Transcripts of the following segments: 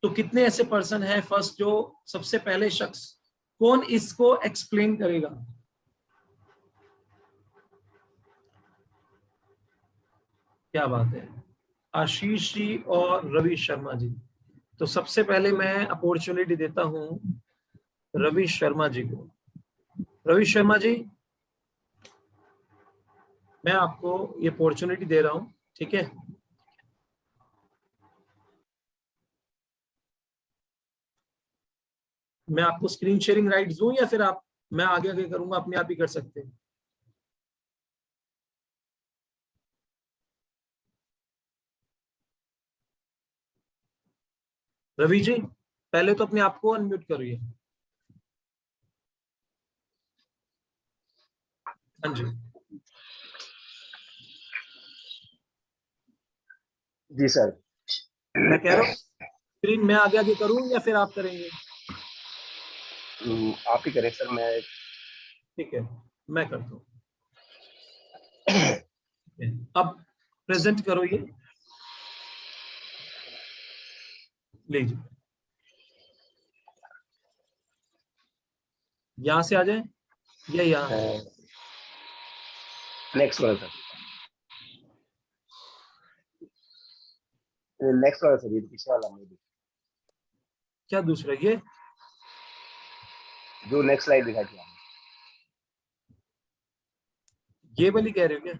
तो कितने ऐसे पर्सन है फर्स्ट जो सबसे पहले शख्स, कौन इसको एक्सप्लेन करेगा? क्या बात है, आशीष जी और रवि शर्मा जी। तो सबसे पहले मैं अपॉर्चुनिटी देता हूं रवि शर्मा जी को। रवि शर्मा जी, मैं आपको ये अपॉर्चुनिटी दे रहा हूं, ठीक है? मैं आपको स्क्रीन शेयरिंग राइट्स दूं या फिर आप, मैं आगे आगे करूंगा, अपने आप ही कर सकते हैं? रवि जी, पहले तो अपने आप को अनम्यूट करिए। हाँ जी। जी सर। मैं कह रहा हूँ स्क्रीन मैं आगे आगे करूं या फिर आप करेंगे? आप ही करें सर, मैं। ठीक है, मैं करता हूँ। अब प्रेजेंट करो, ये लीजिए, यहां से आ जाए या यहाँ? नेक्स्ट वाला सर, नेक्स्ट वाला सर, ये पीछे वाला में क्या दूसरा, ये जो नेक्स्ट स्लाइड दिखाई थी आपने, ये वाली कह रहे हो क्या?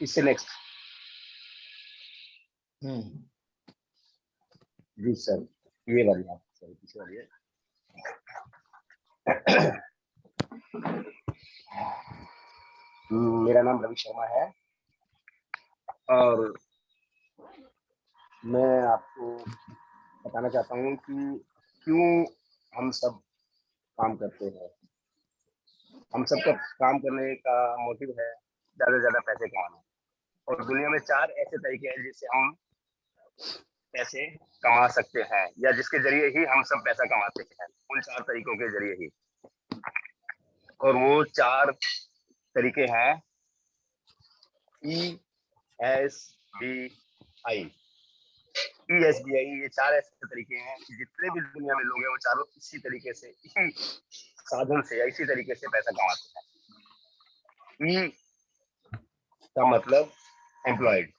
इससे नेक्स्ट। जी सर, ये वाली आप सर, पीछे वाली है। मेरा नाम रवि शर्मा है और मैं आपको बताना चाहता हूँ कि क्यों हम सब काम करते हैं। हम सबका काम करने का मोटिव है ज्यादा से ज्यादा पैसे कमाना। और दुनिया में 4 ऐसे तरीके हैं जिससे हम पैसे कमा सकते हैं, या जिसके जरिए ही हम सब पैसा कमाते हैं, उन 4 तरीकों के जरिए ही। और वो 4 तरीके हैं ESBI। ESBI, ये 4 ऐसे तरीके हैं कि जितने भी दुनिया में लोग हैं वो चारों इसी तरीके से, इसी साधन से या इसी तरीके से पैसा कमाते हैं। E का मतलब एम्प्लॉयड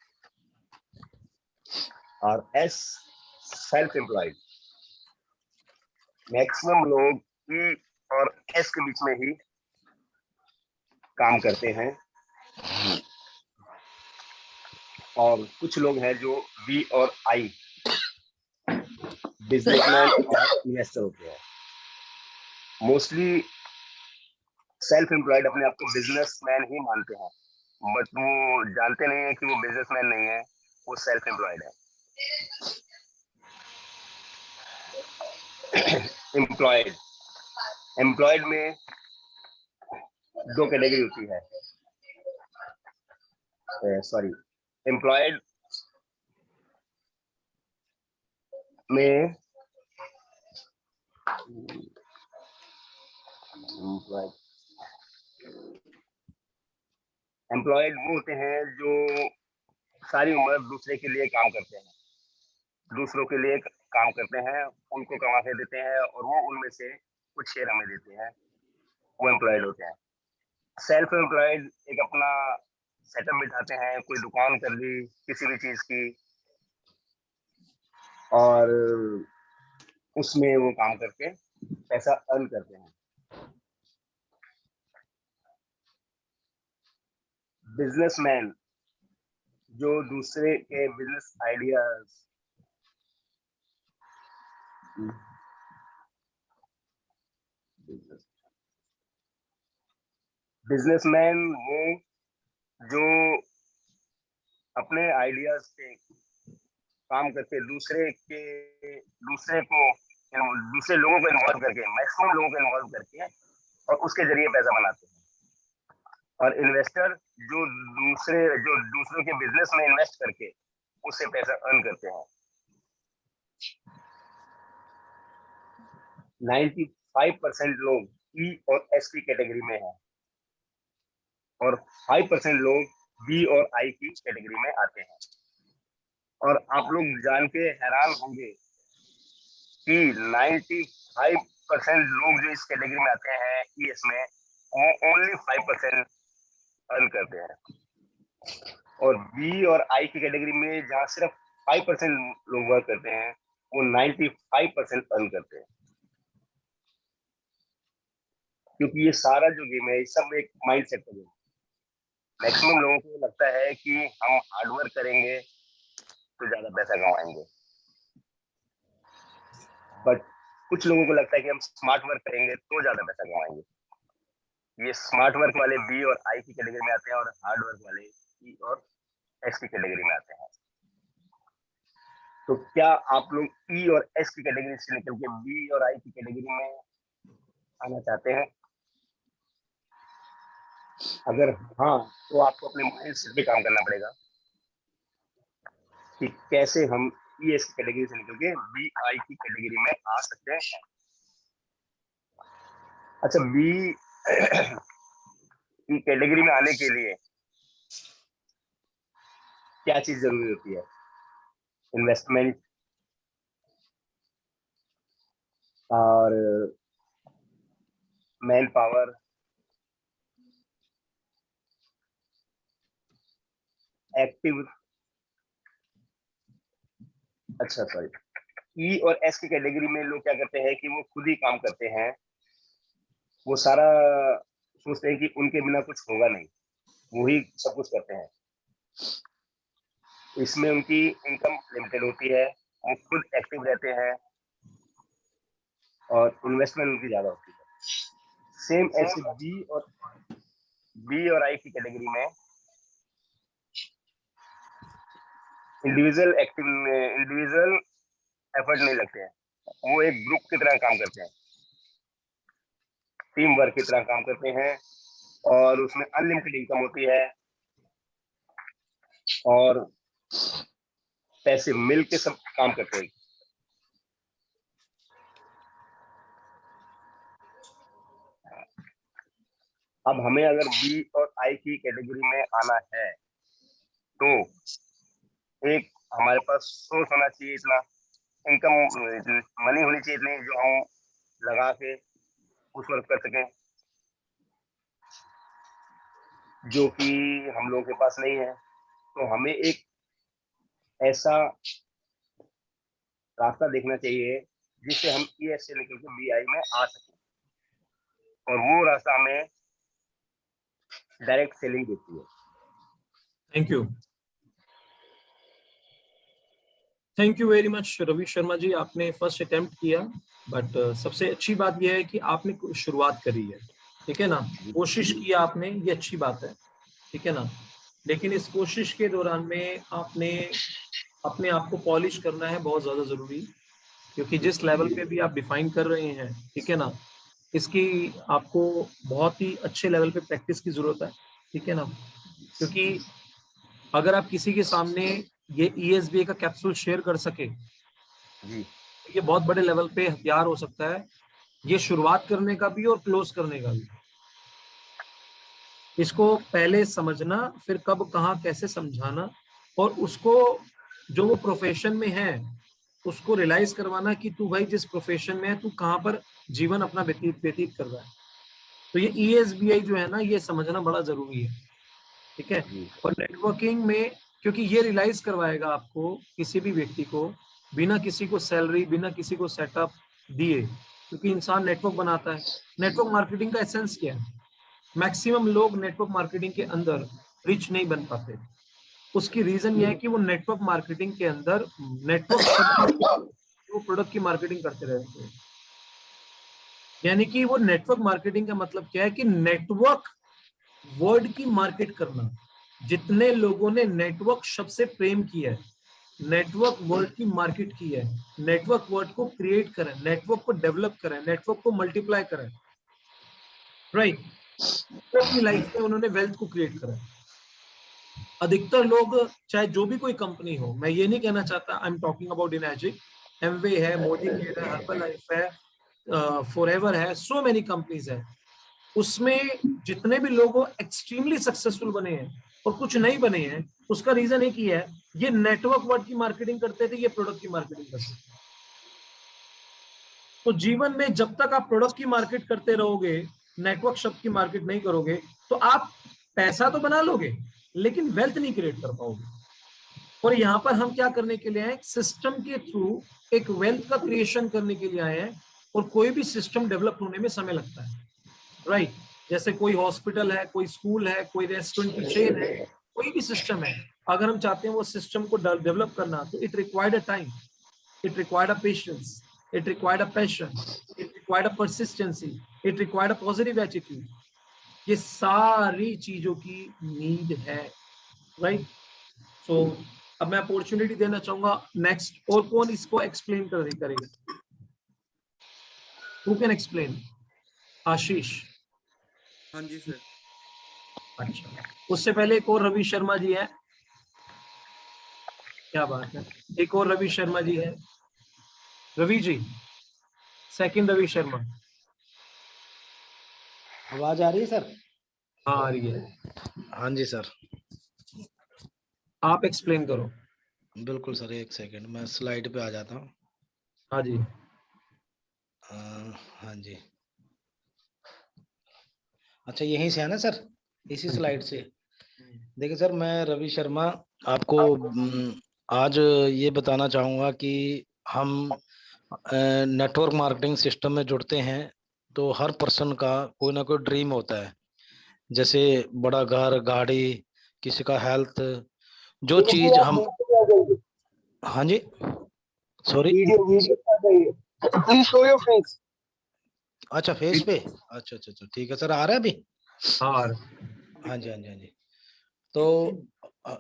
और S सेल्फ एम्प्लॉयड। मैक्सिमम लोग E और S के बीच में ही काम करते हैं, और कुछ लोग हैं जो B और I, बिजनेसमैन और इन्वेस्टर होते हैं। मोस्टली सेल्फ एम्प्लॉयड अपने आप को बिजनेसमैन ही मानते हैं, बट वो जानते नहीं है कि वो बिजनेसमैन नहीं है, वो सेल्फ एम्प्लॉयड है। एम्प्लॉयड, एम्प्लॉयड में 2 कैटेगरी होती है। सॉरी, एम्प्लॉयड में एम्प्लॉयड वो होते हैं जो सारी उम्र दूसरे के लिए काम करते हैं, दूसरों के लिए काम करते हैं, उनको कमा के देते हैं और वो उनमें से कुछ शेयर हमें देते हैं, वो एम्प्लॉयड होते हैं। सेल्फ एम्प्लॉयड एक अपना सेटअप बिठाते हैं, कोई दुकान कर ली किसी भी चीज की, और उसमें वो काम करके पैसा अर्न करते हैं। बिजनेसमैन जो दूसरे के बिजनेस आइडियाज, बिजनेसमैन वो जो अपने आइडियाज पे काम करके दूसरे को दूसरे लोगों को इन्वॉल्व करके, मैक्सिमम लोगों को इन्वॉल्व करके और उसके जरिए पैसा बनाते हैं। और इन्वेस्टर जो दूसरों के बिजनेस में इन्वेस्ट करके उससे पैसा अर्न करते हैं। 95% लोग ई और एस की कैटेगरी में हैं और 5% लोग बी और आई की कैटेगरी में आते हैं। और आप लोग जान के हैरान होंगे कि 95% लोग जो इस कैटेगरी में आते हैं ईएस में, वो ओनली 5% अर्न करते हैं। और बी और आई की कैटेगरी में जहां सिर्फ 5% लोग वर्क करते हैं, वो 95% अर्न करते हैं। क्योंकि ये सारा जो गेम है, ये सब एक माइंडसेट का गेम है। मैक्सिमम लोगों को लगता है कि हम हार्ड वर्क करेंगे तो ज्यादा पैसा कमाएंगे, बट कुछ लोगों को लगता है कि हम स्मार्ट वर्क करेंगे तो ज्यादा पैसा कमाएंगे। ये स्मार्ट वर्क वाले बी और आई की कैटेगरी में आते हैं, और हार्ड वर्क वाले ई और एस की कैटेगरी में आते हैं। तो क्या आप लोग ई और एस की कैटेगरी से निकल के बी और आई की कैटेगरी में आना चाहते हैं? अगर हाँ, तो आपको अपने माइंड सेट पे काम करना पड़ेगा कि कैसे हम ई एस की कैटेगरी से निकल के बी आई की कैटेगरी में आ सकते हैं। अच्छा, बी की कैटेगरी में आने के लिए क्या चीज जरूरी होती है? इन्वेस्टमेंट और मैन पावर, एक्टिव, अच्छा सॉरी, ई और एस की कैटेगरी में लोग क्या करते हैं कि वो खुद ही काम करते हैं, वो सारा सोचते हैं कि उनके बिना कुछ होगा नहीं, वो ही सब कुछ करते हैं। इसमें उनकी इनकम लिमिटेड होती है, वो खुद एक्टिव रहते हैं और इन्वेस्टमेंट उनकी ज्यादा होती है। सेम ऐसे बी और आई की कैटेगरी में इंडिविजुअल एफर्ट नहीं लगते हैं, वो एक ग्रुप की तरह काम करते हैं, टीम वर्क की तरह काम करते हैं, और उसमें अनलिमिटेड इनकम होती है और पैसे मिल के सब काम करते हैं। अब हमें अगर बी और आई की कैटेगरी में आना है तो एक हमारे पास सोर्स होना चाहिए, इतना इनकम मनी होनी चाहिए इतनी जो हम लगा के उस वर्क कर सकें, जो कि हम लोगों के पास नहीं है। तो हमें एक ऐसा रास्ता देखना चाहिए जिससे हम ई एस से निकल के बी आई में आ सकें, और वो रास्ता हमें डायरेक्ट सेलिंग देती है। Thank you very much Ravi Sharma ji, आपने फर्स्ट अटेम्प्ट किया, बट सबसे अच्छी बात यह है कि आपने शुरुआत करी है, ठीक है ना, कोशिश किया आपने, ये अच्छी बात है, ठीक है ना। लेकिन इस कोशिश के दौरान में आपने अपने आप को पॉलिश करना है, बहुत ज्यादा जरूरी, क्योंकि जिस लेवल पे भी आप डिफाइन कर रहे हैं, ठीक है ना, इसकी आपको बहुत ही अच्छे लेवल पे प्रैक्टिस की जरूरत है, ठीक है ना। क्योंकि अगर आप किसी के सामने ये ESBI का कैप्सूल शेयर कर सके, तो ये बहुत बड़े लेवल पे हथियार हो सकता है, ये शुरुआत करने का भी और क्लोज करने का भी। इसको पहले समझना, फिर कब कहाँ कैसे समझाना, और उसको जो वो प्रोफेशन में है उसको रियलाइज करवाना कि तू भाई जिस प्रोफेशन में है तू कहाँ पर जीवन अपना व्यतीत कर रहा है। तो ये ESBI जो है ना, ये समझना बड़ा जरूरी है, ठीक है। और नेटवर्किंग में, क्योंकि ये रियलाइज करवाएगा आपको, किसी भी व्यक्ति को, बिना किसी को सैलरी, बिना किसी को सेटअप दिए, क्योंकि इंसान नेटवर्क बनाता है। नेटवर्क मार्केटिंग का एसेंस क्या है? मैक्सिमम लोग नेटवर्क मार्केटिंग के अंदर रिच नहीं बन पाते। उसकी रीजन यह है कि वो नेटवर्क मार्केटिंग के अंदर नेटवर्क वो प्रोडक्ट की मार्केटिंग करते रहते हैं। यानी कि वो नेटवर्क मार्केटिंग का मतलब क्या है कि नेटवर्क वर्ड की मार्केट करना। जितने लोगों ने नेटवर्क शब्द से प्रेम किया है, नेटवर्क वर्ड की मार्केट की है, नेटवर्क वर्ड को क्रिएट करें, नेटवर्क को डेवलप करें, नेटवर्क को मल्टीप्लाई करें, राइट, तो अपनी लाइफ में उन्होंने वेल्थ को क्रिएट करा। अधिकतर लोग, चाहे जो भी कोई कंपनी हो, मैं ये नहीं कहना चाहता, I am talking about Enagic, Amway है, मोदी केयर है, हर्बल लाइफ है, फॉरएवर है, सो मेनी कंपनीज है, उसमें जितने भी लोग एक्सट्रीमली सक्सेसफुल बने हैं और कुछ नहीं बने हैं, उसका रीजन एक ही है, ये नेटवर्क वर्ड की मार्केटिंग करते थे, ये प्रोडक्ट की मार्केटिंग करते थे। तो जीवन में जब तक आप प्रोडक्ट की मार्केट करते रहोगे, नेटवर्क शब्द की मार्केट नहीं करोगे, तो आप पैसा तो बना लोगे लेकिन वेल्थ नहीं क्रिएट कर पाओगे। और यहाँ पर हम क्या करने के लिए आए, सिस्टम के थ्रू एक वेल्थ का क्रिएशन करने के लिए आए हैं। और कोई भी सिस्टम डेवलप होने में समय लगता है, राइट। जैसे कोई हॉस्पिटल है, कोई स्कूल है, कोई रेस्टोरेंट की चेन है, कोई भी सिस्टम है, अगर हम चाहते हैं वो सिस्टम को डेवलप करना, तो it required a time, it required a patience, it required a passion, it required a persistency, it required a positive attitude. ये सारी चीजों की नीड है, राइट। सो अब मैं अपॉर्चुनिटी देना चाहूंगा नेक्स्ट, और कौन इसको एक्सप्लेन करेगा? Who can explain? आशीष? हाँ जी सर। अच्छा, उससे पहले एक और रवि शर्मा जी है। क्या बात है, एक और रवि शर्मा जी है। रवि जी, सेकंड रवि शर्मा। आवाज आ रही है सर? हाँ आ रही है। हाँ जी सर, आप एक्सप्लेन करो। बिल्कुल सर, एक सेकंड मैं स्लाइड पे आ जाता हूँ। हाँ जी। हाँ जी, अच्छा यहीं से है ना सर, इसी स्लाइड से? देखिए सर, मैं रवि शर्मा आपको आज ये बताना चाहूँगा कि हम नेटवर्क मार्केटिंग सिस्टम में जुड़ते हैं तो हर पर्सन का कोई ना कोई ड्रीम होता है, जैसे बड़ा घर, गाड़ी, किसी का हेल्थ, जो चीज हम। हाँ जी, sorry. Please show your face. अच्छा फेस पे, अच्छा अच्छा अच्छा, ठीक है सर, आ रहा है अभी? हाँ हाँ जी हाँ जी हाँ जी। तो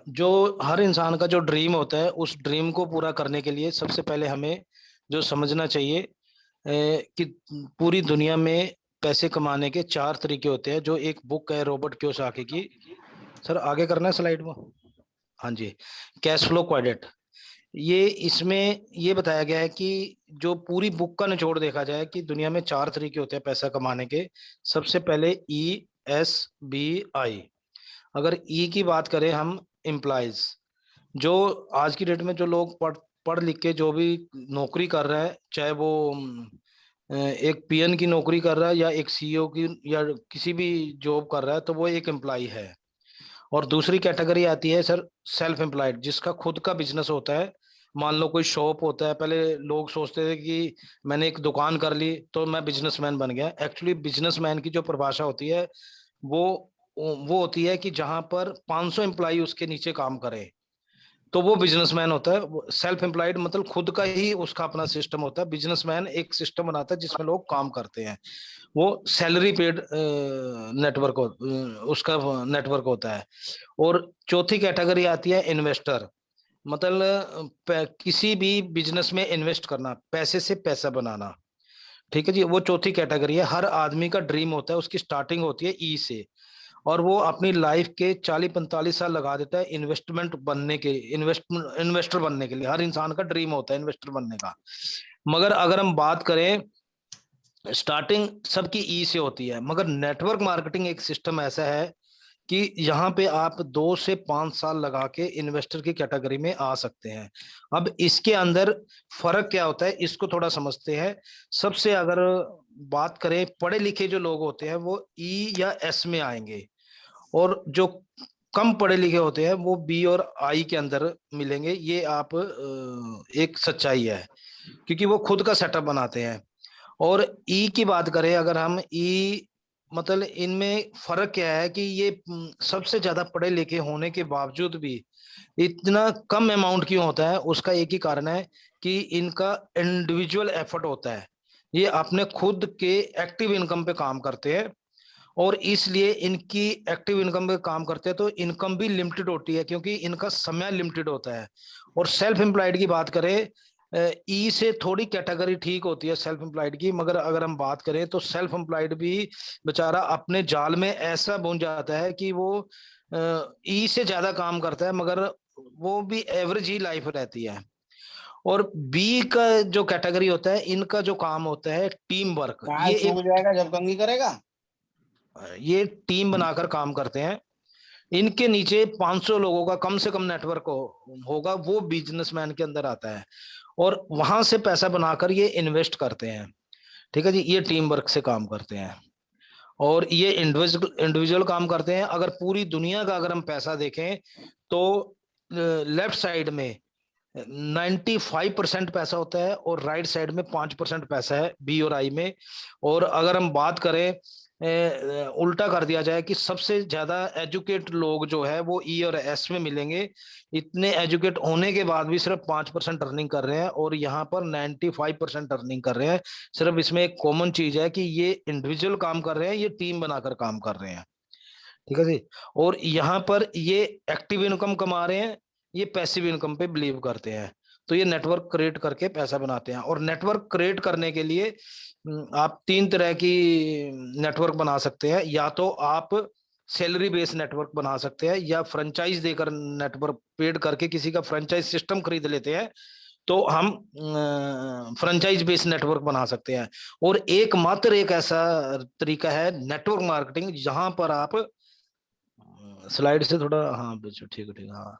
जो हर इंसान का जो ड्रीम होता है, उस ड्रीम को पूरा करने के लिए सबसे पहले हमें जो समझना चाहिए कि पूरी दुनिया में पैसे कमाने के 4 तरीके होते हैं, जो एक बुक है रॉबर्ट कियोसाकी की। सर आगे करना है स्लाइड में? हाँ जी, कैश फ्लो क्वाड्रेंट। ये इसमें ये बताया गया है कि जो पूरी बुक का निचोड़ देखा जाए कि दुनिया में 4 तरीके होते हैं पैसा कमाने के। सबसे पहले ESBI। अगर ई की बात करें हम, एम्प्लॉयज, जो आज की डेट में जो लोग पढ़ लिख के जो भी नौकरी कर रहे हैं, चाहे वो एक पीएन की नौकरी कर रहा है या एक सीईओ की या किसी भी जॉब कर रहा है, तो वो एक एम्प्लॉय है। और दूसरी कैटेगरी आती है सर सेल्फ एम्प्लॉयड, जिसका खुद का बिजनेस होता है। मान लो कोई शॉप होता है, पहले लोग सोचते थे कि मैंने एक दुकान कर ली तो मैं बिजनेसमैन बन गया। एक्चुअली बिजनेसमैन की जो परिभाषा होती है वो वो होती है कि जहां पर 500 एम्प्लॉय उसके नीचे काम करे, तो वो बिजनेसमैन होता है। सेल्फ एम्प्लॉयड मतलब खुद का ही उसका अपना सिस्टम होता है। बिजनेसमैन एक सिस्टम बनाता है जिसमें लोग काम करते हैं, वो सैलरी पेड नेटवर्क उसका नेटवर्क होता है। और चौथी कैटेगरी आती है इन्वेस्टर, मतलब किसी भी बिजनेस में इन्वेस्ट करना, पैसे से पैसा बनाना। ठीक है जी, वो चौथी कैटेगरी है। हर आदमी का ड्रीम होता है, उसकी स्टार्टिंग होती है ई से, और वो अपनी लाइफ के 40-45 साल लगा देता है इन्वेस्टर बनने के लिए। हर इंसान का ड्रीम होता है इन्वेस्टर बनने का। मगर अगर हम बात करें, स्टार्टिंग सबकी ई से होती है, मगर नेटवर्क मार्केटिंग एक सिस्टम ऐसा है कि यहाँ पे आप 2 से 5 साल लगा के इन्वेस्टर की कैटेगरी में आ सकते हैं। अब इसके अंदर फर्क क्या होता है, इसको थोड़ा समझते हैं। सबसे अगर बात करें, पढ़े लिखे जो लोग होते हैं वो ई या एस में आएंगे, और जो कम पढ़े लिखे होते हैं वो बी और आई के अंदर मिलेंगे। ये आप एक सच्चाई है, क्योंकि वो खुद का सेटअप बनाते हैं। और ई की बात करें अगर हम, ई मतलब इनमें फर्क क्या है कि ये सबसे ज्यादा पढ़े लिखे होने के बावजूद भी इतना कम अमाउंट क्यों होता है, उसका एक ही कारण है कि इनका इंडिविजुअल एफर्ट होता है। ये अपने खुद के एक्टिव इनकम पे काम करते हैं, और इसलिए इनकी एक्टिव इनकम पे काम करते हैं तो इनकम भी लिमिटेड होती है, क्योंकि इनका समय लिमिटेड होता है। और सेल्फ एम्प्लॉयड की बात करें, ई से थोड़ी कैटेगरी ठीक होती है सेल्फ एम्प्लॉयड की, मगर अगर हम बात करें तो सेल्फ एम्प्लॉयड भी बेचारा अपने जाल में ऐसा बुन जाता है कि वो ई से ज्यादा काम करता है, मगर वो भी एवरेज ही लाइफ रहती है। और बी का जो कैटेगरी होता है, इनका जो काम होता है टीम वर्क। ये एक जाएगा जब कंगी करेगा, ये टीम बनाकर काम करते हैं। इनके नीचे 500 लोगों का कम से कम नेटवर्क होगा, वो बिजनेसमैन के अंदर आता है, और वहां से पैसा बनाकर ये इन्वेस्ट करते हैं। ठीक है जी, ये टीम वर्क से काम करते हैं और ये इंडिविजुअल काम करते हैं। अगर पूरी दुनिया का अगर हम पैसा देखें तो लेफ्ट साइड में 95% पैसा होता है और राइट साइड में 5% पैसा है, बी और आई में। और अगर हम बात करें उल्टा कर दिया जाए कि सबसे ज्यादा एजुकेट लोग जो है वो ई और एस में मिलेंगे। इतने एजुकेट होने के बाद भी सिर्फ 5% अर्निंग कर रहे हैं और यहाँ पर 95% अर्निंग कर रहे हैं। सिर्फ इसमें एक कॉमन चीज है कि ये इंडिविजुअल काम कर रहे हैं, ये टीम बनाकर काम कर रहे हैं। ठीक है जी। और यहाँ पर ये एक्टिव इनकम कमा रहे हैं, ये पैसिव इनकम पे बिलीव करते हैं। तो ये नेटवर्क क्रिएट करके पैसा बनाते हैं। और नेटवर्क क्रिएट करने के लिए आप 3 तरह की नेटवर्क बना सकते हैं। या तो आप सैलरी बेस्ड नेटवर्क बना सकते हैं या फ्रेंचाइज देकर नेटवर्क पेड करके किसी का फ्रेंचाइज सिस्टम खरीद लेते हैं, तो हम फ्रेंचाइज बेस्ड नेटवर्क बना सकते हैं। और एकमात्र एक ऐसा तरीका है नेटवर्क मार्केटिंग, जहां पर आप स्लाइड से थोड़ा, हाँ ठीक है हाँ,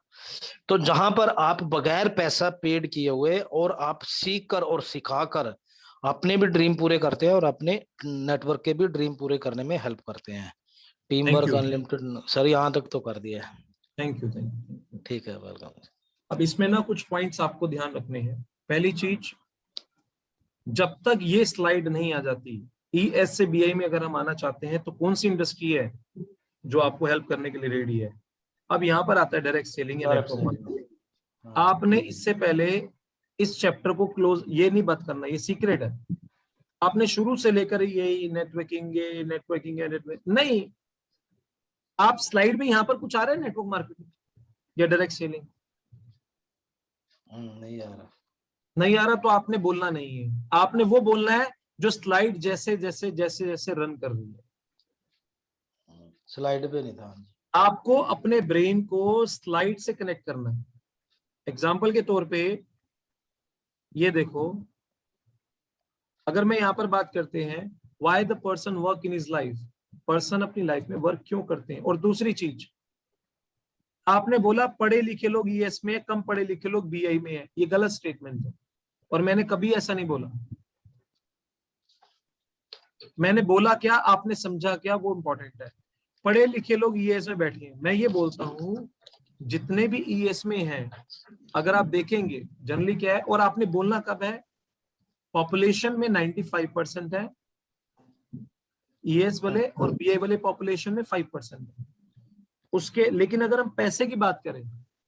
तो जहां पर आप बगैर पैसा पेड किए हुए और आप सीख कर और सिखा कर अपने भी ड्रीम पूरे करते हैं और अपने नेटवर्क के भी ड्रीम पूरे करने में हेल्प करते हैं। Team Thank work you. Unlimited sir यहाँ तक तो कर दिया है। Thank you, thank you. ठीक है, वेलकम। अब इसमें ना कुछ पॉइंट्स आपको ध्यान रखने हैं। पहली चीज, जब तक ये स्लाइड नहीं आ जाती, ईएस से बीआई में अगर हम आना चाहते हैं तो कौन सी इंडस्ट्री है जो आपको हेल्प करने के लिए रेडी है। अब यहाँ पर आता है डायरेक्ट सेलिंग या नेटवर्क मार्केटिंग। आपने इससे पहले इस चैप्टर को क्लोज ये नहीं बात करना, ये सीक्रेट है। आपने शुरू से लेकर ये नेटवर्किंग नहीं, आप स्लाइड में यहाँ पर कुछ आ रहा है नेटवर्क मार्केटिंग या डायरेक्ट सेलिंग नहीं आ रहा, नहीं आ रहा तो आपने बोलना नहीं है। आपने वो बोलना है जो स्लाइड जैसे जैसे जैसे जैसे रन कर रही है। स्लाइड पे नहीं था। आपको अपने ब्रेन को स्लाइड से कनेक्ट करना है। एग्जाम्पल के तौर पे ये देखो, अगर मैं यहां पर बात करते हैं why the person work in his life, person अपनी लाइफ में वर्क क्यों करते हैं। और दूसरी चीज, आपने बोला पढ़े लिखे लोग ईएस में, कम पढ़े लिखे लोग बीआई में है। ये गलत स्टेटमेंट है और मैंने कभी ऐसा नहीं बोला। मैंने बोला क्या, आपने समझा क्या, वो इंपॉर्टेंट है। पढ़े लिखे लोग ईएस में बैठे हैं। मैं ये बोलता हूं जितने भी ईएस में हैं, अगर आप देखेंगे जनरली क्या है, और आपने बोलना कब है, पॉपुलेशन में 95% है ईएस वाले और बीआई वाले पॉपुलेशन में 5% है उसके। लेकिन अगर हम पैसे की बात करें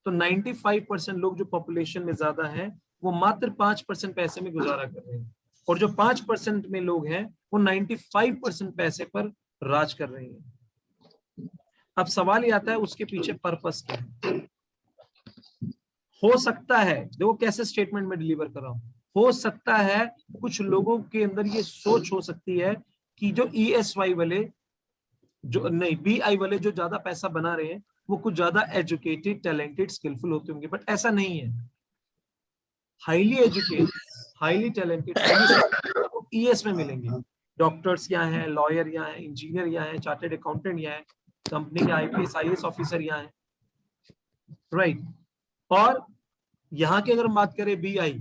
तो 95% लोग जो पॉपुलेशन में ज्यादा है वो मात्र 5% पैसे में गुजारा कर रहे हैं, और जो 5% में लोग हैं वो 95% पैसे पर राज कर रहे हैं। अब सवाल ये आता है उसके पीछे पर्पस क्या है। हो सकता है, देखो कैसे स्टेटमेंट में डिलीवर कर रहा हूं, हो सकता है कुछ लोगों के अंदर ये सोच हो सकती है कि जो ईएसवाई वाले, जो नहीं बीआई वाले जो ज्यादा पैसा बना रहे हैं वो कुछ ज्यादा एजुकेटेड, टैलेंटेड, स्किलफुल होते होंगे, बट ऐसा नहीं है। Highly educated, highly talented ES में मिलेंगे। डॉक्टर्स यहाँ हैं, लॉयर यहाँ हैं, इंजीनियर यहाँ हैं, चार्टर्ड अकाउंटेंट यहाँ हैं, कंपनी के आईपीएस आईएएस ऑफिसर यहाँ हैं, राइट। और यहाँ की अगर हम बात करें बीआई,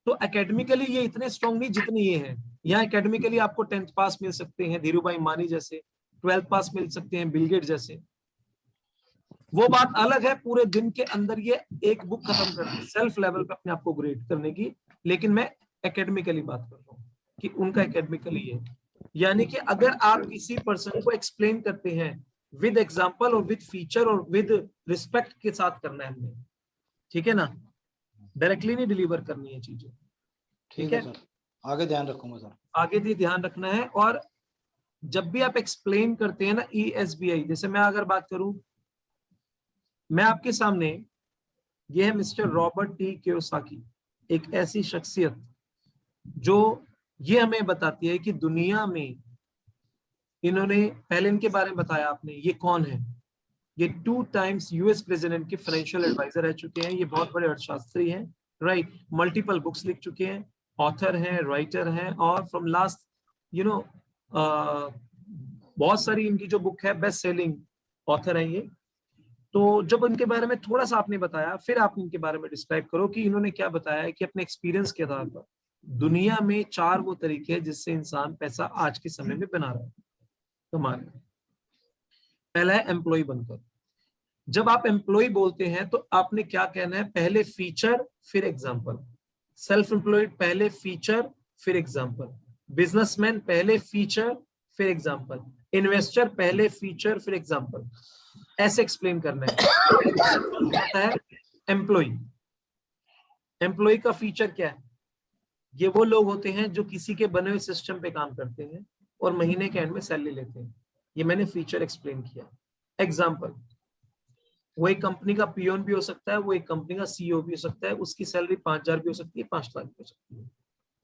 तो एकेडमिकली ये इतने स्ट्रॉन्ग नहीं जितनी ये है। यहाँ एकेडमिकली आपको 10th पास मिल सकते हैं धीरूभाई मानी जैसे, 12th पास मिल सकते हैं बिल गेट जैसे। वो बात अलग है, पूरे दिन के अंदर ये एक बुक खत्म करते हैं सेल्फ लेवल पे अपने आप को ग्रेड करने की। लेकिन मैं एकेडमिकली बात कर रहा हूँ कि उनका एकेडमिकली है। यानी कि अगर आप किसी पर्सन को एक्सप्लेन करते हैं विद एग्जाम्पल और विद फीचर और विद रिस्पेक्ट के साथ करना है हमें, ठीक है ना, डायरेक्टली नहीं डिलीवर करनी है चीजें। ठीक है सर, आगे ध्यान रखूंगा सर, आगे भी ध्यान रखना है। और जब भी आप एक्सप्लेन करते हैं ना ईएसबीआई, जैसे मैं अगर बात करूं, मैं आपके सामने, ये है मिस्टर रॉबर्ट टी कियोसाकी, एक ऐसी शख्सियत जो ये हमें बताती है कि दुनिया में, इन्होंने पहले इनके बारे में बताया आपने, ये कौन है, ये 2 टाइम्स यूएस प्रेसिडेंट के फाइनेंशियल एडवाइजर रह चुके हैं। ये बहुत बड़े अर्थशास्त्री हैं, राइट, मल्टीपल बुक्स लिख चुके हैं, ऑथर हैं, राइटर हैं, और फ्रॉम लास्ट बहुत सारी इनकी जो बुक है बेस्ट सेलिंग ऑथर है ये। तो जब इनके बारे में थोड़ा सा आपने बताया, फिर आप इनके बारे में डिस्क्राइब करो कि इन्होंने क्या बताया है कि अपने एक्सपीरियंस के आधार पर दुनिया में 4 वो तरीके हैं जिससे इंसान पैसा आज के समय में बना रहा है, कमा रहा है। पहला है एम्प्लॉय बनकर। जब आप एम्प्लॉय बोलते हैं तो आपने क्या कहना है, पहले फीचर फिर एग्जाम्पल। सेल्फ एम्प्लॉयड पहले फीचर फिर एग्जाम्पल। बिजनेसमैन पहले फीचर फिर एग्जाम्पल। इन्वेस्टर पहले फीचर फिर एग्जाम्पल। ऐसे एक्सप्लेन करना है। एम्प्लॉय, एम्प्लॉय का फीचर क्या है? ये वो लोग होते हैं जो किसी के बने हुए सिस्टम पे काम करते हैं और महीने के एंड में सैलरी लेते हैं। ये मैंने फीचर एक्सप्लेन किया। एग्जाम्पल, वो एक कंपनी का पियोन भी हो सकता है, वो एक कंपनी का सीईओ भी हो सकता है, उसकी सैलरी 5,000 भी हो सकती है, 5 लाख भी हो सकती है।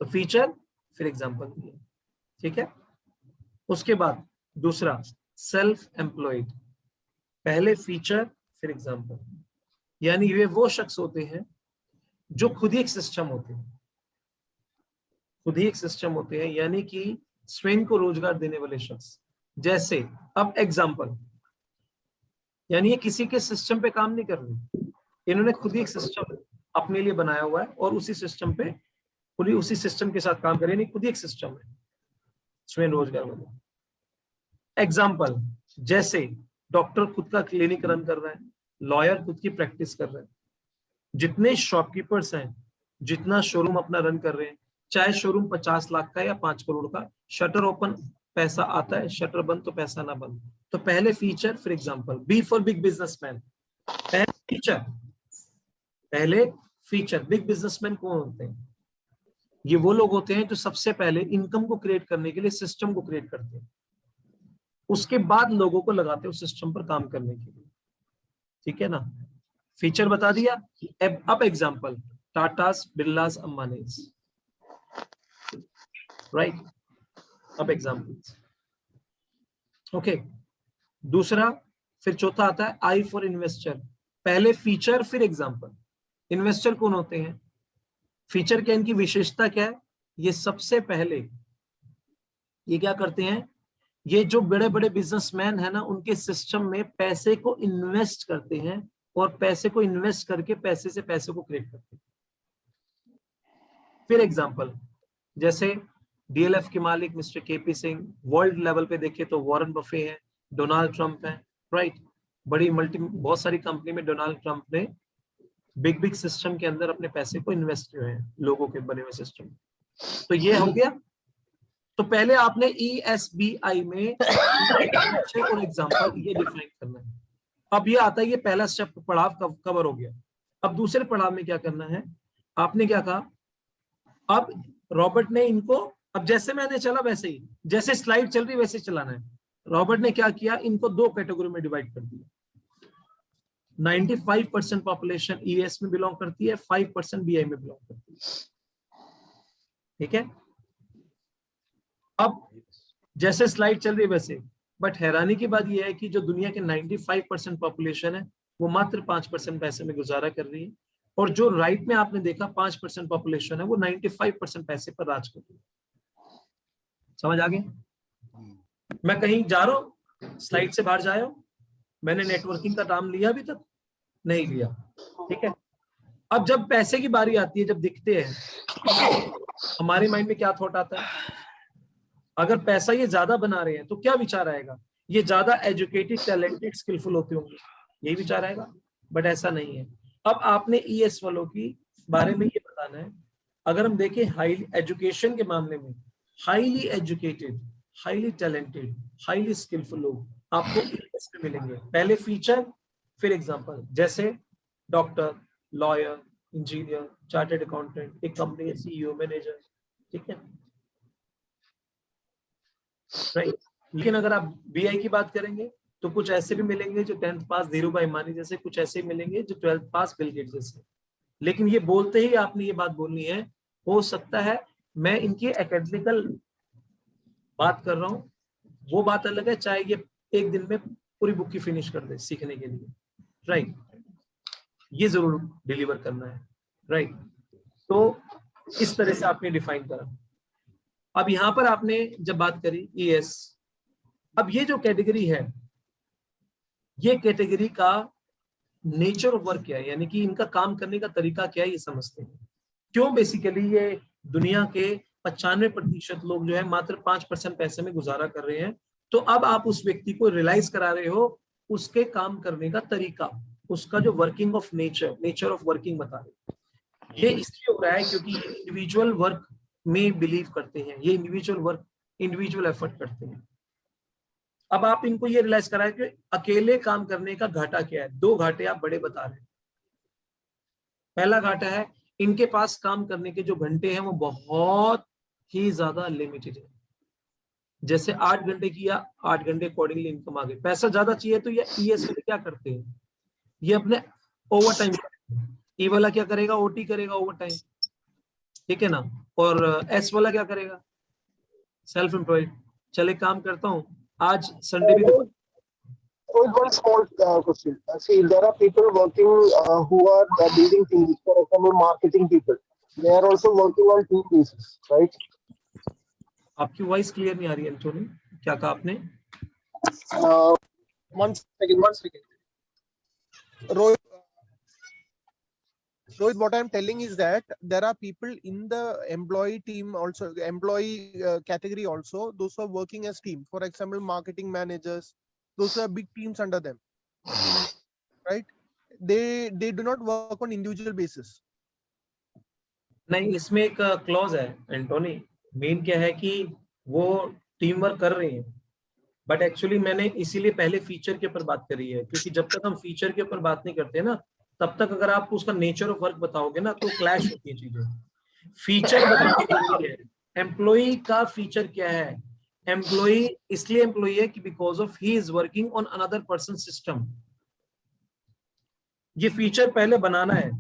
तो फीचर फिर एग्जाम्पल, ठीक है। उसके बाद दूसरा सेल्फ एम्प्लॉयड, पहले फीचर फिर एग्जाम्पल। यानी वे वो शख्स होते हैं जो खुद ही एक सिस्टम होते हैं, खुद ही एक सिस्टम होते हैं, यानी कि स्वयं को रोजगार देने वाले शख्स। जैसे अब एग्जाम्पल, यानी ये किसी के सिस्टम पे काम नहीं कर रहे, इन्होंने खुद ही एक सिस्टम अपने लिए बनाया हुआ है और उसी सिस्टम पे खुद ही उसी सिस्टम के साथ काम कर रहे हैं, खुद ही एक सिस्टम है, स्वयं रोजगार वाला। एग्जाम्पल, जैसे डॉक्टर खुद का क्लिनिक रन कर रहा है, लॉयर खुद की प्रैक्टिस कर रहा है, जितने शॉपकीपर्स हैं, जितना शोरूम अपना रन कर रहे हैं, चाहे शोरूम 50 लाख का या 5 करोड़ का, शटर ओपन पैसा आता है, शटर बंद तो पैसा ना बंद। तो पहले फीचर फिर example. B for big businessman, पहले फीचर, पहले फीचर। बिग बिजनेसमैन कौन होते हैं? ये वो लोग होते हैं जो सबसे पहले इनकम को क्रिएट करने के लिए सिस्टम को क्रिएट करते हैं, उसके बाद लोगों को लगाते हैं उस सिस्टम पर काम करने के लिए, ठीक है ना। फीचर बता दिया। अब एग्जाम्पल, टाटास, बिरलास, अंबानीज, राइट। अब एग्जाम्पल्स, ओके। दूसरा फिर चौथा आता है आई फॉर इन्वेस्टर, पहले फीचर फिर एग्जाम्पल। इन्वेस्टर कौन होते हैं? फीचर क्या, इनकी विशेषता क्या है? ये सबसे पहले ये क्या करते हैं, ये जो बड़े बड़े बिजनेसमैन है ना, उनके सिस्टम में पैसे को इन्वेस्ट करते हैं और पैसे को इन्वेस्ट करके पैसे से पैसे को क्रिएट करते हैं। फिर एग्जाम्पल, जैसे डीएलएफ के मालिक mister KP Singh, world level पे देखे तो वॉरेन बफे हैं, डोनाल्ड ट्रंप हैं, राइट। बड़ी बहुत सारी कंपनी में डोनाल्ड ट्रंप ने बिग बिग सिस्टम के अंदर अपने पैसे को इन्वेस्ट किए हैं, लोगों के बने हुए सिस्टम। तो ये हो गया। तो पहले आपने ESBI में और एग्जाम्पल ये डिफाइन करना है। अब ये आता है, ये पहला स्टेप पड़ाव कवर हो गया। अब दूसरे पड़ाव में क्या करना है? आपने क्या कहा, अब रॉबर्ट ने इनको, अब जैसे मैंने चला वैसे ही, जैसे स्लाइड चल रही वैसे चलाना है। रॉबर्ट ने क्या किया, इनको 2 कैटेगरी में डिवाइड कर दिया। 95% पॉपुलेशन ES में बिलोंग करती है, 5% BI में बिलोंग करती है, ठीक है। अब जैसे स्लाइड चल रही है वैसे, बट हैरानी की बात यह है कि जो दुनिया के 95% पॉपुलेशन है वो मात्र 5% पैसे में गुजारा कर रही है, और जो राइट में आपने देखा 5% पॉपुलेशन है वो 95% पैसे पर राज कर रही है। समझ आ गया? मैं कहीं जा रहा हूं, स्लाइड से बाहर जाया हूं, मैंने नेटवर्किंग का नाम लिया अभी तक नहीं लिया, ठीक है। अब जब पैसे की बारी आती है, जब दिखते हैं, हमारे माइंड में क्या थॉट आता है? अगर पैसा ये ज्यादा बना रहे हैं तो क्या विचार आएगा? ये ज्यादा एजुकेटेड, टैलेंटेड, स्किलफुल होते होंगे, यही विचार आएगा। बट ऐसा नहीं है। अब आपने ES वालों की बारे में ये बताना है। अगर हम देखें हाई एजुकेशन के मामले में, highly educated, highly talented, highly skilful लोग आपको ES में मिलेंगे, पहले फीचर फिर एग्जाम्पल। जैसे doctor, lawyer, engineer, chartered accountant, एक कंपनी के CEO, मैनेजर, ठीक है, राइट। लेकिन अगर आप BI की बात करेंगे तो कुछ ऐसे भी मिलेंगे जो 10th पास धीरू भाई अंबानी जैसे, कुछ ऐसे मिलेंगे जो 12th पास बिल गेट्स जैसे। लेकिन ये बोलते ही आपने ये बात बोलनी है, हो सकता है मैं इनकी एकेडमिकल बात कर रहा हूं, वो बात अलग है, चाहे ये एक दिन में पूरी बुक की फिनिश कर दे सीखने के लिए, राइट। ये जरूर डिलीवर करना है, राइट। तो इस तरह से आपने डिफाइन करा। अब यहां पर आपने जब बात करी ES, अब ये जो कैटेगरी है, ये कैटेगरी का नेचर ऑफ वर्क क्या है, यानी कि इनका काम करने का तरीका क्या है, ये समझते हैं। क्यों बेसिकली ये दुनिया के 95% लोग जो है मात्र 5% पैसे में गुजारा कर रहे हैं। तो अब आप उस व्यक्ति को रियलाइज करा रहे हो उसके काम करने का तरीका, उसका जो working of nature of working बता रहे। ये इसलिए हो रहा है क्योंकि ये इंडिविजुअल वर्क में बिलीव करते हैं, ये इंडिविजुअल एफर्ट करते हैं। अब आप इनको ये रियलाइज कराए कि अकेले काम करने का घाटा क्या है। 2 घाटे आप बड़े बता रहे हैं। पहला घाटा है इनके पास काम करने के जो घंटे हैं वो बहुत ही ज्यादा लिमिटेड है। जैसे 8 घंटे किया, 8 घंटे अकॉर्डिंगली इनकम आ गई। पैसा ज्यादा चाहिए तो ये ईएस वाले क्या करते हैं, ये अपने ओवर टाइम, ई वाला क्या करेगा, ओटी करेगा, ओवर टाइम, ठीक है ना। और एस वाला क्या करेगा, सेल्फ एम्प्लॉयड। चले काम करता हूँ, आज संडे भी तो With one small question. See, there are people working who are building teams, for example, marketing people. They are also working on team basis, right? आपकी वॉइस क्लियर नहीं आ रही है एंटोनी, क्या कहा आपने? One second. Rohit, what I'm telling is that there are people in the employee team also, employee category also, those who are working as team. For example, marketing managers, those who have big teams under them, right? They do not work on individual basis. नहीं, इसमें एक clause है Antony. Main क्या है कि वो team work कर रहे हैं, बट एक्चुअली मैंने इसीलिए पहले फीचर के ऊपर बात करी है, क्योंकि जब तक हम फीचर के ऊपर बात नहीं करते ना, तब तक अगर आप उसका नेचर ऑफ वर्क बताओगे ना तो क्लैश होती है चीजें। फीचर बताना जरूरी है। एम्प्लॉई का फीचर क्या है? एम्प्लॉई इसलिए एम्प्लॉई है कि because of he is working on another person system. ये फीचर पहले बनाना है,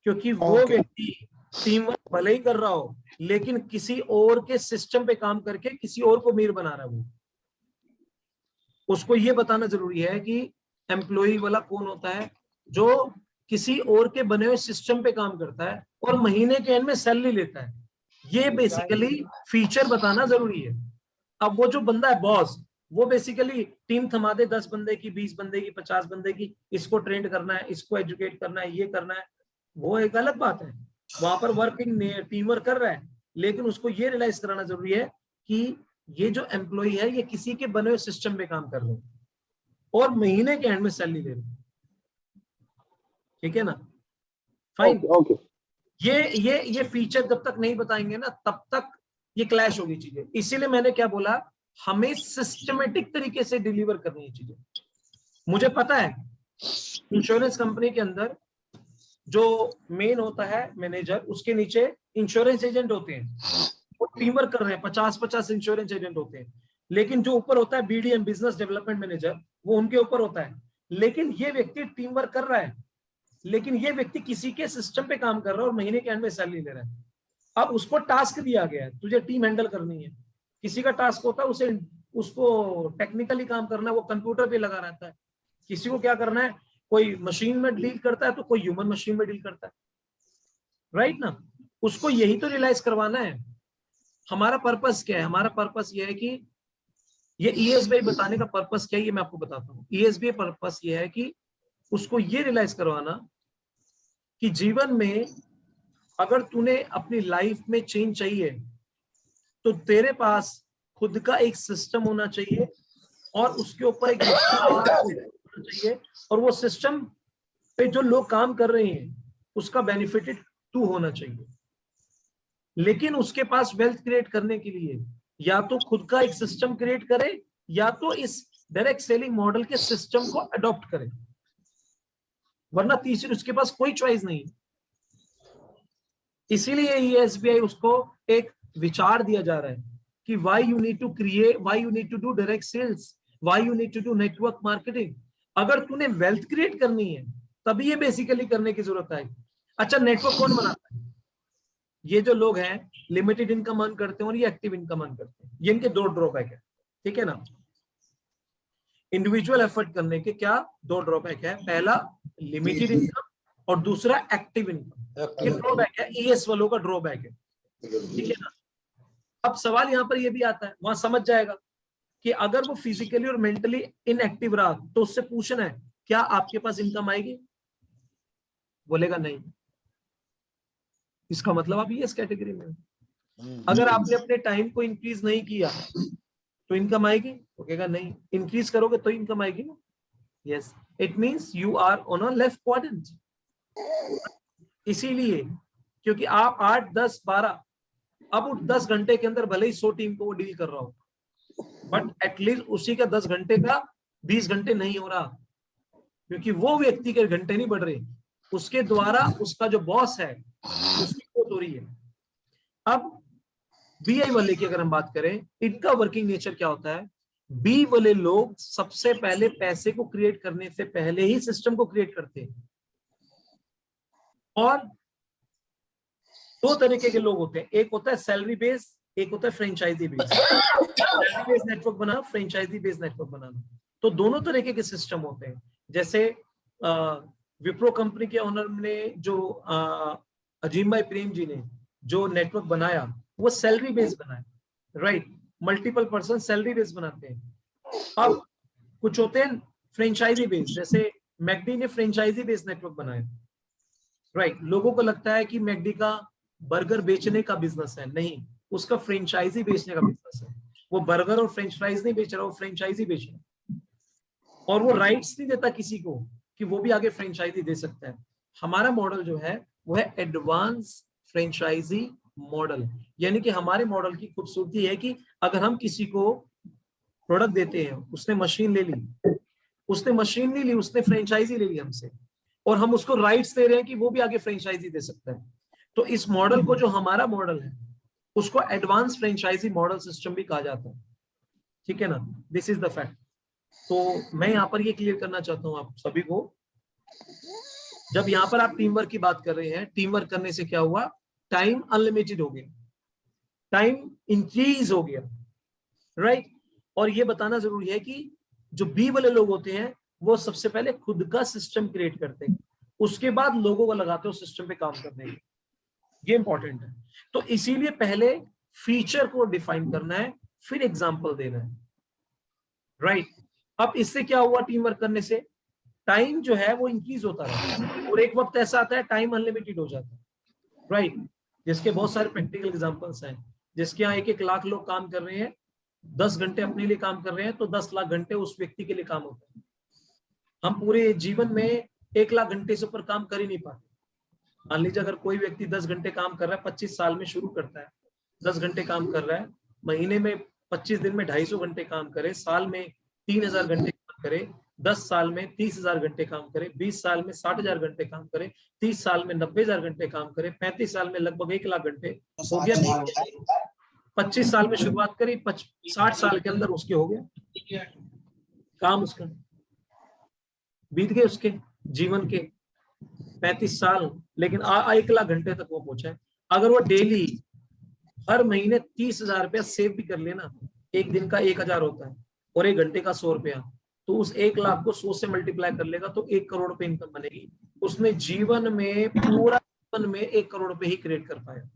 क्योंकि वो व्यक्ति टीम वर्क भले ही कर रहा हो लेकिन किसी और के सिस्टम पे काम करके किसी और को अमीर बना रहा है। वो उसको ये बताना जरूरी है कि एम्प्लॉई वाला कौन होता है, जो किसी और के बने हुए सिस्टम पे काम करता है और महीने के एंड में सैलरी लेता है। ये बेसिकली फीचर बताना जरूरी है। अब वो जो बंदा है बॉस, वो बेसिकली टीम थमा दे 10 बंदे की, 20 बंदे की, 50 बंदे की, इसको ट्रेंड करना है, इसको एजुकेट करना है, ये करना है, वो एक अलग बात है। वहां पर वर्किंग टीम वर्क कर रहा है, लेकिन उसको ये रियलाइज कराना जरूरी है कि ये जो एम्प्लॉय है ये किसी के बने हुए सिस्टम पे काम कर रहे हैं और महीने के एंड में सैलरी ले रहे हैं। ठीक है ना, फाइन। Okay. ये फीचर जब तक नहीं बताएंगे ना तब तक ये क्लैश होगी चीजें। इसीलिए मैंने क्या बोला, हमें सिस्टमेटिक तरीके से डिलीवर करनी है चीजें। मुझे पता है इंश्योरेंस कंपनी के अंदर जो मेन होता है मैनेजर, उसके नीचे इंश्योरेंस एजेंट होते हैं, वो टीम वर्क कर रहे हैं, 50-50 इंश्योरेंस एजेंट होते हैं। लेकिन जो ऊपर होता है बीडीएम, बिजनेस डेवलपमेंट मैनेजर, वो उनके ऊपर होता है। लेकिन ये व्यक्ति टीम वर्क कर रहा है, लेकिन ये व्यक्ति किसी के सिस्टम पे काम कर रहा है और महीने के एंड में सैलरी ले रहा है। अब उसको टास्क दिया गया है, तुझे टीम हैंडल करनी है। किसी का टास्क होता है उसे उसको टेक्निकली काम करना है, वो कंप्यूटर पे लगा रहता है। किसी को क्या करना है, कोई मशीन में डील करता है तो कोई ह्यूमन मशीन में डील करता है, राइट ना। उसको यही तो रियलाइज करवाना है। हमारा पर्पस क्या है? हमारा पर्पस ये है कि ये ईएसबीआई बताने का पर्पस क्या है ये मैं आपको बताता हूँ। ईएसबीआई पर्पस ये है कि उसको ये रियलाइज करवाना कि जीवन में अगर तूने अपनी लाइफ में चेंज चाहिए तो तेरे पास खुद का एक सिस्टम होना चाहिए और उसके ऊपर एक होना चाहिए, और वो सिस्टम पे जो लोग काम कर रहे हैं उसका बेनिफिटेड तू होना चाहिए। लेकिन उसके पास वेल्थ क्रिएट करने के लिए या तो खुद का एक सिस्टम क्रिएट करे या तो इस डायरेक्ट सेलिंग मॉडल के सिस्टम को अडॉप्ट करे, वरना तीसरी उसके पास कोई चॉइस नहीं। इसीलिए एसबीआई उसको एक विचार दिया जा रहा है कि why you need to create, why you need to do direct sales, why you need to do network marketing. अगर तूने वेल्थ क्रिएट करनी है तभी ये बेसिकली करने की जरूरत है। अच्छा, नेटवर्क कौन बनाता है? ये जो लोग हैं लिमिटेड इनकम अर्न करते हैं और ये एक्टिव इनकम अर्न करते हैं। ये इनके 2 ड्रॉबैक है, ठीक है ना। इंडिविजुअल एफर्ट करने के क्या 2 ड्रॉबैक है? पहला लिमिटेड इनकम और दूसरा एक्टिव इनकम। ये ड्रॉबैक है, ईएस वालों का ड्रॉबैक है, ठीक है ना। अब सवाल यहां पर ये भी आता है, वहां समझ जाएगा कि अगर वो फिजिकली और मेंटली इनएक्टिव रहा तो उससे पूछना है क्या आपके पास इनकम आएगी? बोलेगा नहीं। इसका मतलब आप यस कैटेगरी में हो। अगर आपने अपने टाइम को इंक्रीज नहीं किया तो इनकम आएगी? वो कहेगा नहीं। इंक्रीज करोगे तो इनकम आएगी ना। Yes, it means you are on a left quadrant. इसीलिए क्योंकि आप 8, 10, 12 अब 10 घंटे के अंदर भले ही 100 टीम को वो डील कर रहा हो, बट एटलीस्ट उसी का 10 घंटे का 20 घंटे नहीं हो रहा, क्योंकि वो व्यक्ति के घंटे नहीं बढ़ रहे, उसके द्वारा उसका जो बॉस है उसकी ग्रोथ हो रही है। अब बीआई वाले की अगर हम बात करें, इनका वर्किंग नेचर क्या होता है? बी वाले लोग सबसे पहले पैसे को क्रिएट करने से पहले ही सिस्टम को क्रिएट करते हैं। और दो तरीके के लोग होते हैं, एक होता है सैलरी बेस, एक होता है franchisee base. Salary base network बनाना, फ्रेंचाइजी बेस नेटवर्क बनाना, तो दोनों तरीके के सिस्टम होते हैं। जैसे विप्रो कंपनी के ओनर ने जो अजीम भाई प्रेम जी ने जो नेटवर्क बनाया वो सैलरी बेस बनाया, right? Multiple person salary base बनाते हैं। अब कुछ होते हैं फ्रेंचाइजी बेस, जैसे मैकडी ने फ्रेंचाइजी बेस नेटवर्क बनाया, राइट? लोगों को लगता है कि मैकडी का बर्गर बेचने का बिजनेस है, नहीं, उसका फ्रेंचाइजी बेचने का बिजनेस है। वो बर्गर और फ्रेंच फ्राइज नहीं बेच रहा, वो फ्रेंचाइजी बेच रहा है, और वो राइट्स नहीं देता किसी को कि वो भी आगे फ्रेंचाइजी दे सकता है। हमारा मॉडल जो है वो है एडवांस फ्रेंचाइजी मॉडल, यानी कि हमारे मॉडल की खूबसूरती है कि अगर हम किसी को प्रोडक्ट देते हैं, उसने मशीन ले ली, उसने मशीन नहीं ली, उसने फ्रेंचाइजी ले ली हमसे, और हम उसको राइट्स दे रहे हैं कि वो भी आगे फ्रेंचाइजी दे सकता है। तो इस मॉडल को, जो हमारा मॉडल है, उसको एडवांस फ्रेंचाइजी मॉडल सिस्टम भी कहा जाता है, ठीक है ना? This is the fact. तो मैं यहाँ पर ये क्लियर करना चाहता हूँ आप सभी को, जब यहाँ पर आप टीम वर्क की बात कर रहे हैं, टीम वर्क करने से क्या हुआ? टाइम अनलिमिटेड हो गया, टाइम इंक्रीज हो गया, राइट? और ये बताना जरूरी है कि जो बी वाले लोग होते हैं वो सबसे पहले खुद का सिस्टम क्रिएट करते हैं, उसके बाद लोगों को लगाते हो सिस्टम पे काम करने के, ये इंपॉर्टेंट है। तो इसीलिए पहले फीचर को डिफाइन करना है, फिर एग्जांपल देना है, राइट? अब इससे क्या हुआ? टीम वर्क करने से टाइम जो है वो इंक्रीज होता है, और एक वक्त ऐसा आता है टाइम अनलिमिटेड हो जाता है, राइट? जिसके बहुत सारे प्रैक्टिकल एग्जांपल्स हैं, जिसके यहाँ 1-1 लाख लोग काम कर रहे हैं, 10 घंटे अपने लिए काम कर रहे हैं, तो 10 लाख घंटे उस व्यक्ति के लिए काम होता है। हम पूरे जीवन में 1 लाख घंटे से ऊपर काम कर ही नहीं पाते। मान लीजिए अगर कोई व्यक्ति 10 घंटे काम कर रहा है, 25 साल में शुरू करता है, 10 घंटे काम कर रहा है, महीने में 25 दिन में 250 घंटे काम करे, साल में 3000 घंटे काम करे, 10 साल में 30,000 घंटे काम करे, 20 साल में 60,000 घंटे काम करे, 30 साल में 90,000 घंटे काम करे, 35 साल में लगभग 1 लाख घंटे हो गया। 25 साल में शुरुआत करी, 60 साल के अंदर उसके हो गया काम, उसका बीत गए उसके जीवन के 35 साल, लेकिन 1 लाख घंटे तक वो पहुंचा है। अगर वो डेली हर महीने 30,000 रुपया सेव भी कर लेना, एक दिन का 1,000 होता है और 1 घंटे का 100 रुपया, तो उस 1 लाख को 100 से मल्टीप्लाई कर लेगा तो 1 करोड़ रुपए इनकम बनेगी। उसने जीवन में, पूरा जीवन में 1 करोड़ रुपए ही क्रिएट कर पाया,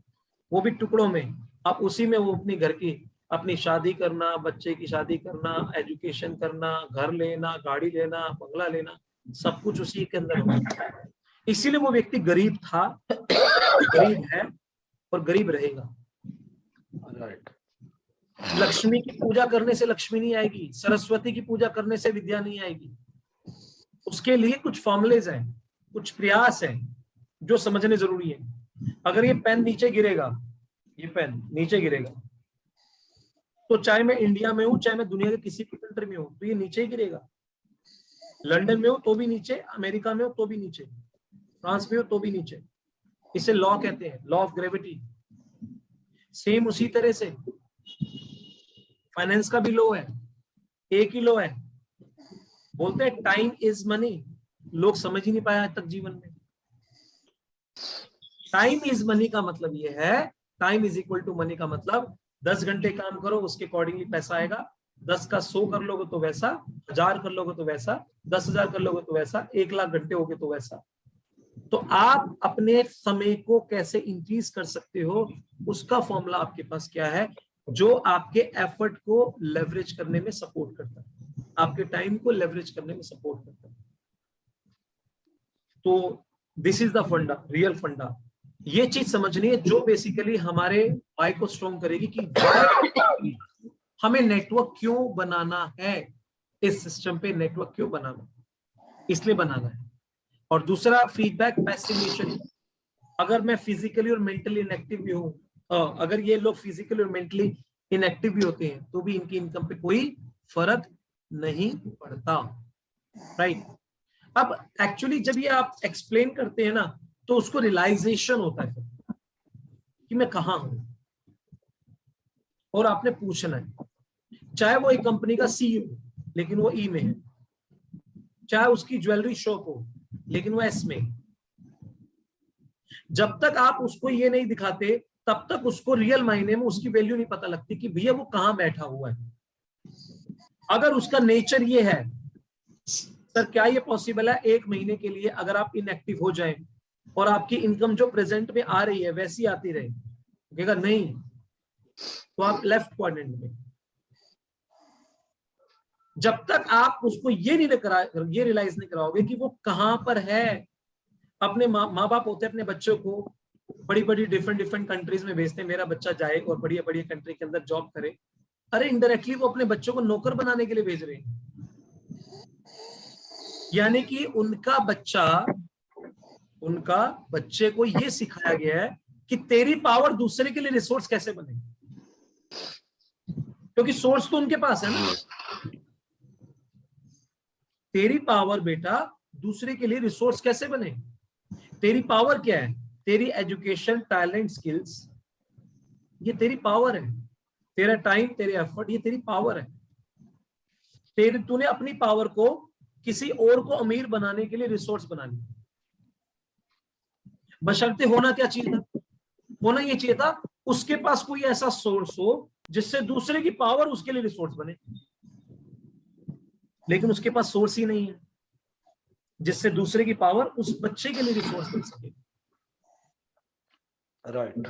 वो भी टुकड़ों में। अब उसी में वो अपनी घर की, अपनी शादी करना, बच्चे की शादी करना, एजुकेशन करना, घर लेना, गाड़ी लेना, बंगला लेना, सब कुछ उसी के अंदर होता है। इसीलिए वो व्यक्ति गरीब था, गरीब है और गरीब रहेगा। लक्ष्मी की पूजा करने से लक्ष्मी नहीं आएगी, सरस्वती की पूजा करने से विद्या नहीं आएगी। उसके लिए कुछ फॉर्मुलेज हैं, कुछ प्रयास हैं जो समझने जरूरी है। अगर ये पेन नीचे गिरेगा, ये पेन नीचे गिरेगा, तो चाहे मैं इंडिया में हूं, चाहे मैं दुनिया के किसी भी कंट्री में हूं, तो ये नीचे ही गिरेगा। लंदन में हो तो भी नीचे, अमेरिका में हो तो भी नीचे, फ्रांस में हो तो भी नीचे। इसे लॉ कहते हैं, लॉ ऑफ ग्रेविटी। सेम उसी तरह से फाइनेंस का भी लॉ है, एक ही लॉ है। बोलते हैं टाइम इज मनी, लोग समझ ही नहीं पाया आज तक जीवन में। टाइम इज मनी का मतलब ये है, time is equal to money का मतलब 10 घंटे काम करो, उसके अकॉर्डिंगली पैसा आएगा। 10 का 100 कर लोगे तो वैसा, 1000 कर लोगे तो वैसा, 10,000 कर लोगे तो वैसा, 1 लाख घंटे हो गए तो वैसा। तो आप अपने समय को कैसे इंक्रीज कर सकते हो, उसका फॉर्मूला आपके पास क्या है, जो आपके एफर्ट को लेवरेज करने में सपोर्ट करता है, आपके टाइम को लेवरेज करने में सपोर्ट करता है। तो दिस इज द फंडा, रियल फंडा। ये चीज समझनी है जो बेसिकली हमारे वाई को स्ट्रॉन्ग करेगी कि why हमें नेटवर्क क्यों बनाना है, इस सिस्टम पे नेटवर्क क्यों बनाना, इसलिए बनाना है। और दूसरा फीडबैक पैसिव नेचर, अगर मैं फिजिकली और मेंटली इनएक्टिव भी हूँ, अगर ये लोग फिजिकली और मेंटली इनएक्टिव भी होते हैं तो भी इनकी इनकम पे कोई फर्क नहीं पड़ता, राइट। अब एक्चुअली जब ये आप एक्सप्लेन करते हैं ना तो उसको रियलाइजेशन होता है कि मैं कहाँ हूं, और आपने पूछना है, चाहे वो एक कंपनी का सीईओ लेकिन वो ई में है, चाहे उसकी ज्वेलरी शॉप हो लेकिन वो एस में है। जब तक आप उसको ये नहीं दिखाते तब तक उसको रियल मायने में उसकी वैल्यू नहीं पता लगती कि भैया वो कहां बैठा हुआ है। अगर उसका नेचर ये है, सर क्या ये पॉसिबल है 1 महीने के लिए अगर आप इनएक्टिव हो जाएं और आपकी इनकम जो प्रेजेंट में आ रही है वैसी आती रहे, कहेगा नहीं, तो आप लेफ्ट क्वाड्रेंट में। जब तक आप उसको ये रियलाइज नहीं कराओगे कि वो कहां पर है। अपने माँ बाप होते हैं अपने बच्चों को बड़ी बड़ी डिफरेंट कंट्रीज में भेजते हैं, मेरा बच्चा जाए और बढ़िया बढ़िया कंट्री के अंदर जॉब करे। अरे इनडायरेक्टली वो अपने बच्चों को नौकर बनाने के लिए भेज रहे हैं। यानी कि उनका बच्चे को ये सिखाया गया है कि तेरी पावर दूसरे के लिए रिसोर्स कैसे बने, क्योंकि सोर्स तो उनके पास है ना। तेरी पावर बेटा दूसरे के लिए रिसोर्स कैसे बने। तेरी पावर क्या है, तेरी एजुकेशन, टैलेंट, स्किल्स, ये तेरी पावर है। तेरा टाइम, तेरे एफर्ट, ये तेरी पावर है। तूने अपनी पावर को किसी और को अमीर बनाने के लिए रिसोर्स बना लिया। बशर्ते होना क्या चाहिए था, होना ये चाहिए था उसके पास कोई ऐसा सोर्स हो जिससे दूसरे की पावर उसके लिए रिसोर्स बने, लेकिन उसके पास सोर्स ही नहीं है जिससे दूसरे की पावर उस बच्चे के लिए रिसोर्स बन सके। राइट।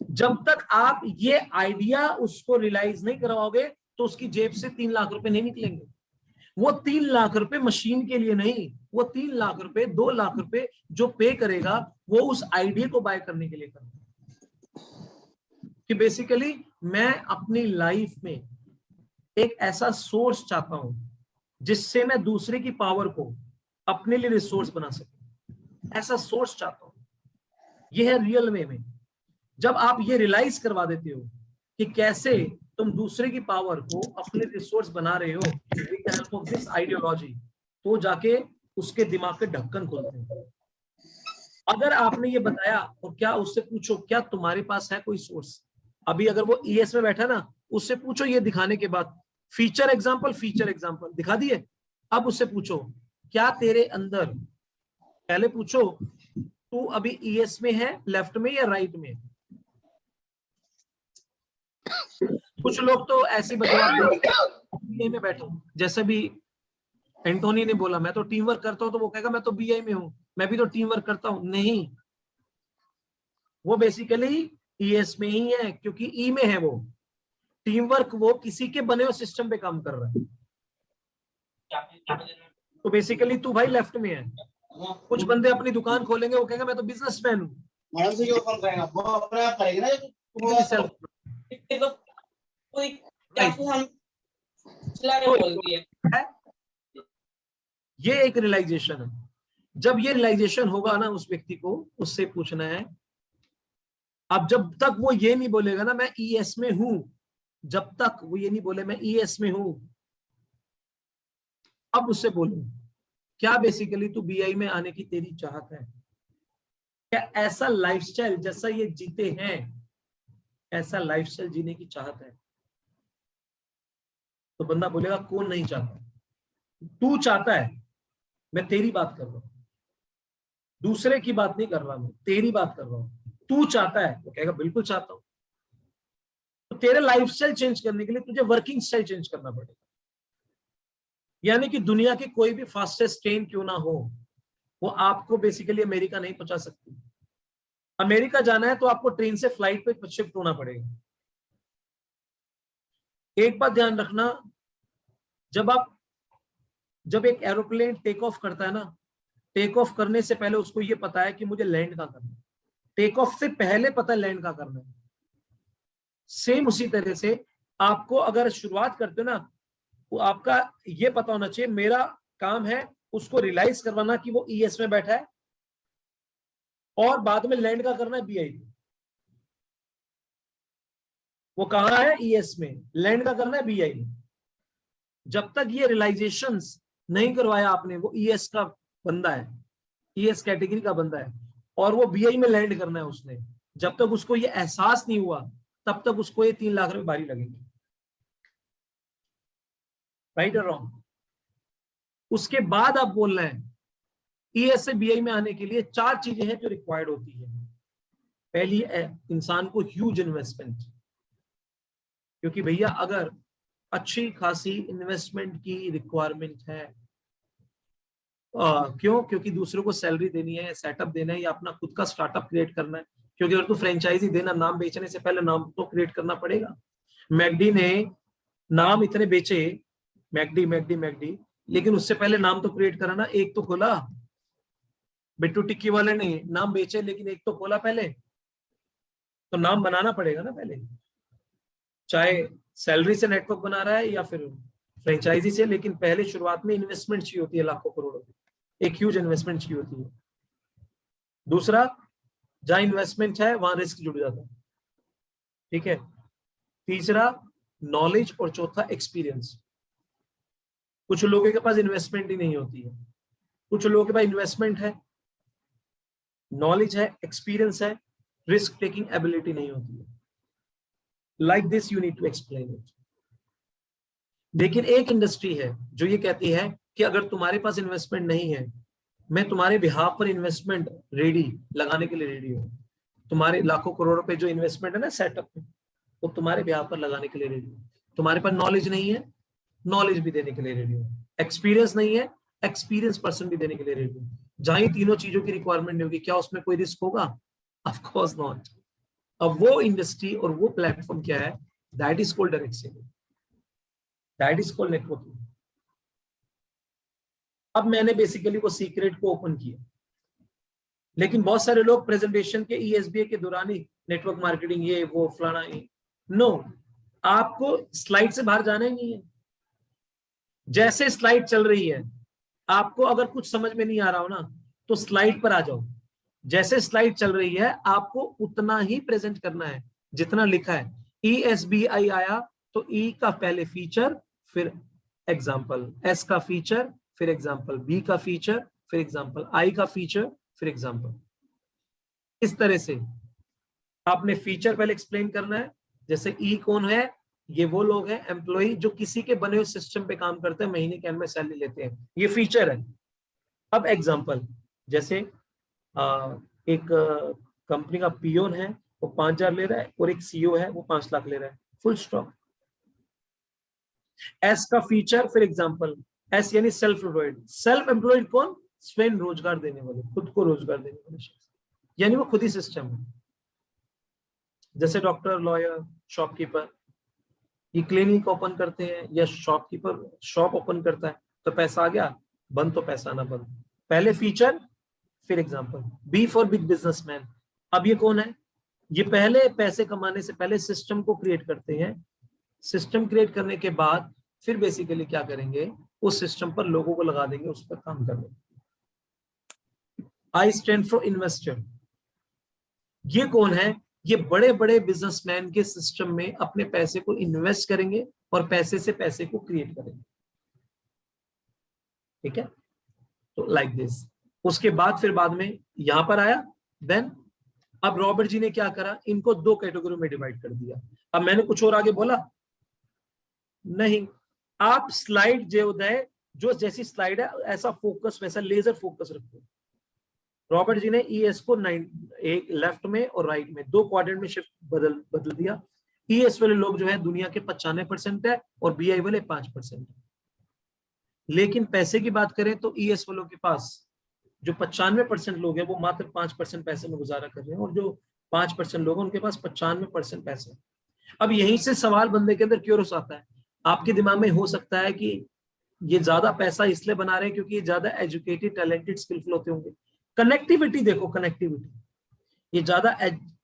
जब तक आप ये आइडिया उसको रियलाइज नहीं करवाओगे तो उसकी जेब से 3 लाख रुपए नहीं निकलेंगे। वो 3 लाख रुपए मशीन के लिए नहीं, वो 3 लाख रुपए, 2 लाख रुपए जो पे करेगा वो उस आइडिया को बाय करने के लिए करेगा। कि बेसिकली मैं अपनी लाइफ में एक ऐसा सोर्स चाहता हूं जिससे मैं दूसरे की पावर को अपने लिए रिसोर्स बना सकूं, ऐसा सोर्स चाहता हूं। यह है रियल वे में। जब आप ये रियलाइज करवा देते हो कि कैसे तुम दूसरे की पावर को अपने रिसोर्स बना रहे हो with the help of this ideology, तो जाके उसके दिमाग के ढक्कन खुलते हैं। अगर आपने ये बताया और क्या उससे पूछो क्या तुम्हारे पास है कोई सोर्स, अभी अगर वो ईएस में बैठा ना उससे पूछो ये दिखाने के बाद फीचर एग्जांपल दिखा दिए, अब उससे पूछो क्या तेरे अंदर, पहले पूछो तू अभी ईएस में है, लेफ्ट में या राइट में। कुछ लोग तो ऐसे बीआई में बैठे, जैसे भी एंटोनी ने बोला मैं तो टीम वर्क करता हूं, तो वो कहेगा मैं तो बीआई में हूं, मैं भी तो टीम वर्क करता हूं। नहीं, वो बेसिकली ईएस में ही है क्योंकि ई में है। वो टीम वर्क वो किसी के बने हुए सिस्टम पे काम कर रहा है। तो बेसिकली तू भाई लेफ्ट में है। कुछ बंदे अपनी दुकान खोलेंगे, वो कहेगा मैं तो बिजनेसमैन हूं। मैडम से जो फोन करेगा वो अपने आप करेगी ना। ये एक रियलाइजेशन है। जब ये रियलाइजेशन होगा ना उस व्यक्ति को, उससे पूछना है, अब जब तक वो ये नहीं बोलेगा ना मैं ईएस में हूं, जब तक वो ये नहीं बोले मैं ईएस में हूं, अब उससे बोलूं क्या बेसिकली तू बीआई में आने की तेरी चाहत है, क्या ऐसा लाइफस्टाइल जैसा ये जीते हैं ऐसा लाइफस्टाइल जीने की चाहत है। तो बंदा बोलेगा कौन नहीं चाहता, तू चाहता है, मैं तेरी बात कर रहा हूं, दूसरे की बात नहीं कर रहा, मैं तेरी बात कर रहा हूं। तू चाहता है, तो कहेगा बिल्कुल चाहता हूं। तो तेरे लाइफस्टाइल चेंज करने के लिए तुझे वर्किंग स्टाइल चेंज करना पड़ेगा। यानी कि दुनिया की कोई भी फास्टेस्ट ट्रेन क्यों ना हो, वो आपको बेसिकली अमेरिका नहीं पहुंचा सकती। अमेरिका जाना है तो आपको ट्रेन से फ्लाइट पे शिफ्ट होना पड़ेगा। एक बात ध्यान रखना, जब एक एरोप्लेन टेक ऑफ करता है ना, टेक ऑफ करने से पहले उसको ये पता है कि मुझे लैंड कहां करना है। टेक ऑफ से पहले पता लैंड का करना है। सेम उसी तरह से आपको अगर शुरुआत करते हो ना, वो आपका ये पता होना चाहिए मेरा काम है उसको रियलाइज करवाना कि वो ईएस में बैठा है, और बाद में लैंड का करना है बीआई में। वो कहां है? ईएस में। लैंड का करना है बीआई में। जब तक ये रियलाइजेशंस नहीं करवाया आपने, वो ईएस का बंदा है, ईएस कैटेगरी का बंदा है, और वो बीआई में लैंड करना है उसने, जब तक उसको ये एहसास नहीं हुआ तब तक उसको ये 3 लाख रुपए भारी लगेंगे। राइट और रॉन्ग? उसके बाद आप बोल रहे हैं ईएस से बीआई में आने के लिए 4 चीजें हैं जो रिक्वायर्ड होती है। पहली है इंसान को ह्यूज इन्वेस्टमेंट, क्योंकि भैया अगर अच्छी खासी इन्वेस्टमेंट की रिक्वायरमेंट है, क्यों? क्योंकि दूसरों को सैलरी देनी है, सेटअप देना है, या अपना खुद का स्टार्टअप क्रिएट करना है। क्योंकि अगर तू फ्रेंचाइजी देना, नाम बेचने से पहले नाम तो क्रिएट करना पड़ेगा। मैकडी ने नाम इतने बेचे, मैकडी मैकडी मैकडी, लेकिन उससे पहले नाम तो क्रिएट करा ना। एक तो खोला, बिट्टू टिक्की वाले ने नाम बेचे लेकिन एक तो खोला पहले, तो नाम बनाना पड़ेगा ना पहले, चाहे सैलरी से नेटवर्क बना रहा है या फिर फ्रेंचाइजी से। लेकिन पहले शुरुआत में इन्वेस्टमेंट चाहिए होती है, लाखों करोड़ों की, एक ह्यूज इन्वेस्टमेंट चाहिए होती है। दूसरा, जहां इन्वेस्टमेंट है वहां रिस्क जुड़ जाता है, ठीक है। तीसरा नॉलेज, और चौथा एक्सपीरियंस। कुछ लोगों के पास इन्वेस्टमेंट ही नहीं होती है, कुछ लोगों के पास इन्वेस्टमेंट है, नॉलेज है, एक्सपीरियंस है, रिस्क टेकिंग एबिलिटी नहीं होती है। Like this you need to explain it. लेकिन एक इंडस्ट्री है जो ये कहती है कि अगर तुम्हारे पास इन्वेस्टमेंट नहीं है, मैं तुम्हारे बिहाफ पर इन्वेस्टमेंट रेडी लगाने के लिए रेडी हूं। तुम्हारे लाखों करोड़ रुपए जो इन्वेस्टमेंट है ना सेटअप में, वो तुम्हारे बिहाफ पर लगाने के लिए रेडी हूं। तुम्हारे पास नॉलेज नहीं है, नॉलेज भी देने के लिए रेडी हूं। एक्सपीरियंस नहीं है, एक्सपीरियंस पर्सन भी देने के लिए रेडी हूं। जहां ये तीनों चीजों की रिक्वायरमेंट नहीं होगी, क्या उसमें कोई रिस्क होगा? Of course not. अब वो इंडस्ट्री और वो प्लेटफॉर्म क्या है? That is called direct selling, that is called networking. अब मैंने बेसिकली वो सीक्रेट को ओपन किया, लेकिन बहुत सारे लोग प्रेजेंटेशन के ईएसबीए के दौरान ही नेटवर्क मार्केटिंग ये वो फलाना ये, नो, आपको स्लाइड से बाहर जाना ही नहीं है। जैसे स्लाइड चल रही है, आपको अगर कुछ समझ में नहीं आ रहा हो ना, तो स्लाइड पर आ जाओ। जैसे स्लाइड चल रही है आपको उतना ही प्रेजेंट करना है जितना लिखा है। ईएसबीआई आया तो ई का पहले फीचर, फिर एग्जाम्पल, एस का फीचर, फिर एग्जाम्पल, बी का फीचर, फिर एग्जाम्पल, आई का फीचर, फिर एग्जाम्पल। इस तरह से आपने फीचर पहले एक्सप्लेन करना है। जैसे ई कौन है? ये वो लोग हैं एम्प्लॉय जो किसी के बने हुए सिस्टम पे काम करते हैं, महीने के एंड में सैलरी लेते हैं, ये फीचर है। अब एग्जाम्पल, जैसे एक कंपनी का पियोन है, वो 5,000 ले रहा है, और एक सीईओ है वो 5 लाख ले रहा है, फुल स्टॉप। एस का फीचर, फिर एग्जाम्पल। एस यानी सेल्फ एम्प्लॉयड। सेल्फ एम्प्लॉयड कौन? स्वयं रोजगार देने वाले, खुद को रोजगार देने वाले शख्स, यानी वो खुद ही सिस्टम है। जैसे डॉक्टर, लॉयर, शॉपकीपर, ये क्लिनिक ओपन करते हैं, या शॉपकीपर शॉप ओपन करता है, तो पैसा आ गया, बंद तो पैसा ना बंद। पहले फीचर, फिर example. B for big businessman. अब ये कौन है? ये पहले पैसे कमाने से पहले सिस्टम को क्रिएट करते हैं। सिस्टम क्रिएट करने के बाद फिर बेसिकली क्या करेंगे, उस सिस्टम पर लोगों को लगा देंगे, उस पर काम करने। I stand for investor. ये कौन है? ये बड़े बड़े बिजनेसमैन के सिस्टम में अपने पैसे को इन्वेस्ट करेंगे और पैसे से पैसे को क्रिएट करेंगे, ठीक है। तो लाइक दिस। उसके बाद फिर बाद में यहां पर आया। देन अब रॉबर्ट जी ने क्या करा, इनको 2 कैटेगरी में डिवाइड कर दिया। अब मैंने कुछ और आगे बोला नहीं, आप स्लाइड जो जैसी स्लाइड है ऐसा फोकस, वैसा लेजर फोकस रखो। रॉबर्ट जी ने ईएस को 9, एक लेफ्ट में और राइट में 2 क्वाड्रेंट में शिफ्ट बदल दिया। ईएस वाले लोग जो है दुनिया के 95% है, और बीआई वाले 5% है। लेकिन पैसे की बात करें तो ईएस वालों के पास जो 95% लोग हैं वो मात्र 5% पैसे में गुजारा कर रहे हैं, और जो 5% लोग हैं उनके पास 95% पैसे। अब यहीं से सवाल बंदे के अंदर क्यूरियस आता है। आपके दिमाग में हो सकता है कि ये ज्यादा पैसा इसलिए बना रहे हैं क्योंकि ये ज्यादा एजुकेटेड, टैलेंटेड, स्किलफुल होते होंगे। कनेक्टिविटी देखो, कनेक्टिविटी। ये ज्यादा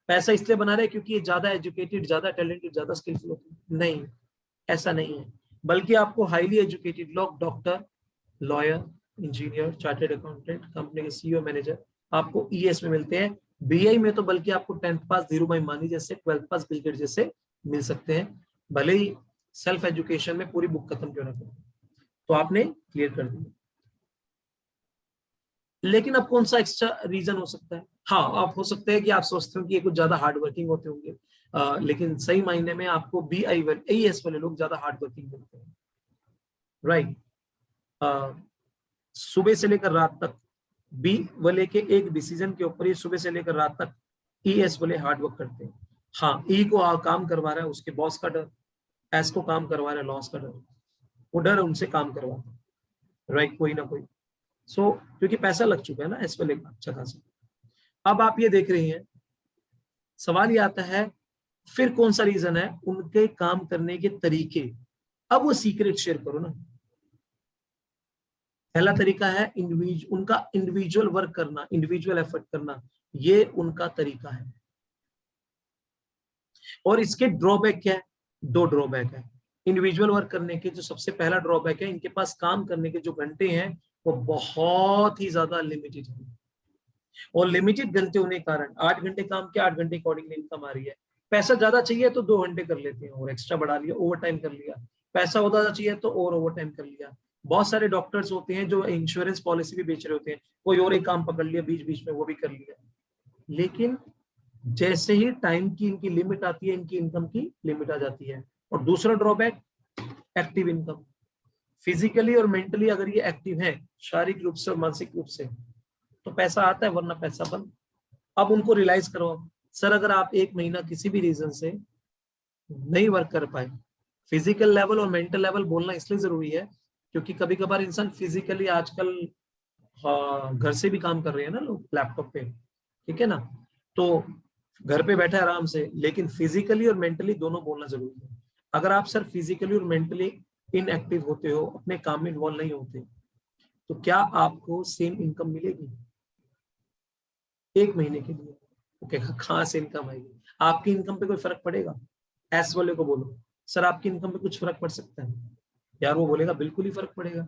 पैसा इसलिए बना रहे हैं क्योंकि ये ज्यादा एजुकेटेड, ज्यादा टैलेंटेड, ज्यादा स्किलफुल होते हैं? नहीं, ऐसा नहीं है। बल्कि आपको हाईली एजुकेटेड लोग, doctor, lawyer, engineer, chartered accountant, company के सीईओ, मैनेजर आपको ईएस में मिलते हैं। बीआई में तो बल्कि आपको 10th पास धीरूभाई मानी जैसे, 12th पास बिल गेट्स जैसे मिल सकते हैं, भले ही सेल्फ एजुकेशन में पूरी बुक खत्म क्यों ना करें। तो आपने क्लियर कर दिया। लेकिन अब कौन सा एक्स्ट्रा रीजन हो सकता है? हाँ, आप हो सकते हैं कि आप सोचते हो कि ये कुछ ज्यादा हार्ड वर्किंग होते होंगे, लेकिन सही मायने में आपको बीआई वाले, एईएस वाले लोग ज्यादा हार्ड वर्किंग होते हैं, राइट। सुबह से लेकर रात तक बी वाले के एक डिसीजन के ऊपर ही सुबह से लेकर रात तक ईएस वाले हार्ड वर्क करते हैं। हाँ, ई को काम करवा रहा है उसके बॉस का डर, एस को काम करवा रहा है लॉस का डर, वो डर उनसे काम करवाता है, राइट, कोई ना कोई। सो क्योंकि पैसा लग चुका है ना एस वाले का अच्छा खासा। अब आप ये देख रहे हैं, सवाल ये आता है फिर कौन सा रीजन है? उनके काम करने के तरीके। अब वो सीक्रेट शेयर करो ना। पहला तरीका है उनका इंडिविजुअल वर्क करना, इंडिविजुअल एफर्ट करना, ये उनका तरीका है। और इसके ड्रॉबैक क्या है? 2 ड्रॉबैक है इंडिविजुअल वर्क करने के। जो सबसे पहला ड्रॉबैक है, इनके पास काम करने के जो घंटे हैं वो बहुत ही ज्यादा लिमिटेड है। और लिमिटेड घंटे होने के कारण 8 घंटे काम किया, 8 घंटे अकॉर्डिंगली इनकम आ रही है। पैसा ज्यादा चाहिए तो 2 घंटे कर लेते हैं और एक्स्ट्रा बढ़ा लिया, ओवर टाइम कर लिया। पैसा ज्यादा चाहिए तो और ओवर टाइम कर लिया। बहुत सारे डॉक्टर्स होते हैं जो इंश्योरेंस पॉलिसी भी बेच रहे होते हैं, कोई और एक काम पकड़ लिया बीच बीच में, वो भी कर लिया। लेकिन जैसे ही टाइम की इनकी लिमिट आती है, इनकी इनकम की लिमिट आ जाती है। और दूसरा ड्रॉबैक, एक्टिव इनकम। फिजिकली और मेंटली अगर ये एक्टिव है, शारीरिक रूप से और मानसिक रूप से, तो पैसा आता है, वरना पैसा बंद। अब उनको रियलाइज करो, सर अगर आप 1 महीना किसी भी रीजन से नहीं वर्क कर पाए, फिजिकल लेवल और मेंटल लेवल बोलना इसलिए जरूरी है क्योंकि कभी कभार इंसान फिजिकली, आजकल घर से भी काम कर रहे हैं ना लोग लैपटॉप पे, ठीक है ना, तो घर पे बैठे आराम से, लेकिन फिजिकली और मेंटली दोनों बोलना जरूरी है। अगर आप सर फिजिकली और मेंटली इनएक्टिव होते हो, अपने काम में इन्वॉल्व नहीं होते, तो क्या आपको सेम इनकम मिलेगी 1 महीने के लिए? ओके, कहाँ से इनकम आएगी? आपकी इनकम पे कोई फर्क पड़ेगा? एस वाले को बोलो, सर आपकी इनकम पे कुछ फर्क पड़ सकता है? यार वो बोलेगा बिल्कुल ही फर्क पड़ेगा।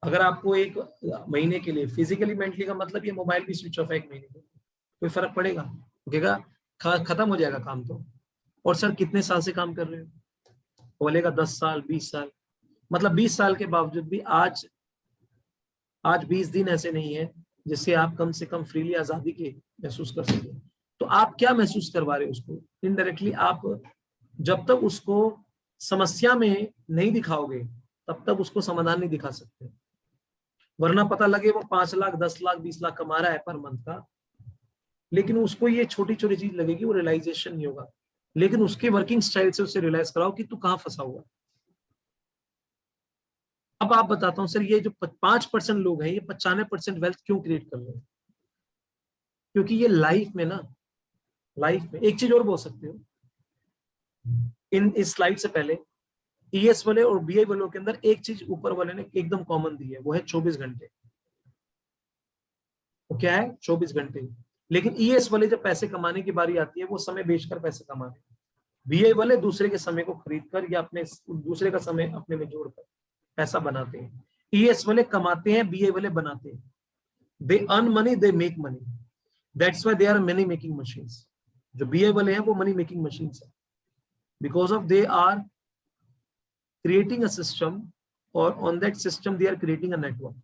अगर आपको 1 महीने के लिए फिजिकली मेंटली का मतलब ये मोबाइल भी स्विच ऑफ है 1 महीने के, कोई फर्क पड़ेगा? कहेगा खत्म हो जाएगा काम तो। और सर कितने साल से काम कर रहे हो? बोलेगा 10 साल 20 साल। मतलब 20 साल के बावजूद भी आज 20 दिन ऐसे नहीं है जिससे आप कम से कम फ्रीली आजादी के महसूस कर सके। तो आप क्या महसूस करवा रहे हो उसको? इनडायरेक्टली आप जब तक उसको समस्या में नहीं दिखाओगे तब तक उसको समाधान नहीं दिखा सकते। वरना पता लगे वो 5 लाख 10 लाख 20 लाख कमा रहा है पर मंथ का, लेकिन उसको ये छोटी छोटी चीज लगेगी, वो रियलाइजेशन नहीं होगा। लेकिन उसके वर्किंग स्टाइल से उसे रियलाइज कराओ कि तू कहाँ फंसा हुआ। अब आप बताता हूँ सर, ये जो 5% लोग हैं ये 95% वेल्थ क्यों क्रिएट कर रहे हैं? क्योंकि ये लाइफ में एक चीज और बोल सकते हो, इस स्लाइड से पहले ईएस वाले और बीआई वालों के अंदर एक चीज ऊपर वाले ने एकदम कॉमन दी है, वो है 24 घंटे। वो क्या है? 24 घंटे। लेकिन ईएस वाले जब पैसे कमाने की बारी आती है, वो समय बेचकर पैसे कमाते हैं। बीआई वाले दूसरे के समय को खरीद कर या अपने दूसरे का समय अपने में जोड़कर पैसा बनाते हैं। ईएस वाले कमाते हैं, बीआई वाले बनाते हैं। They earn money, they make money, that's why they are money making machines. जो बीआई वाले हैं वो मनी मेकिंग मशीन्स है, because of they are creating a system, और on that system they are creating a network.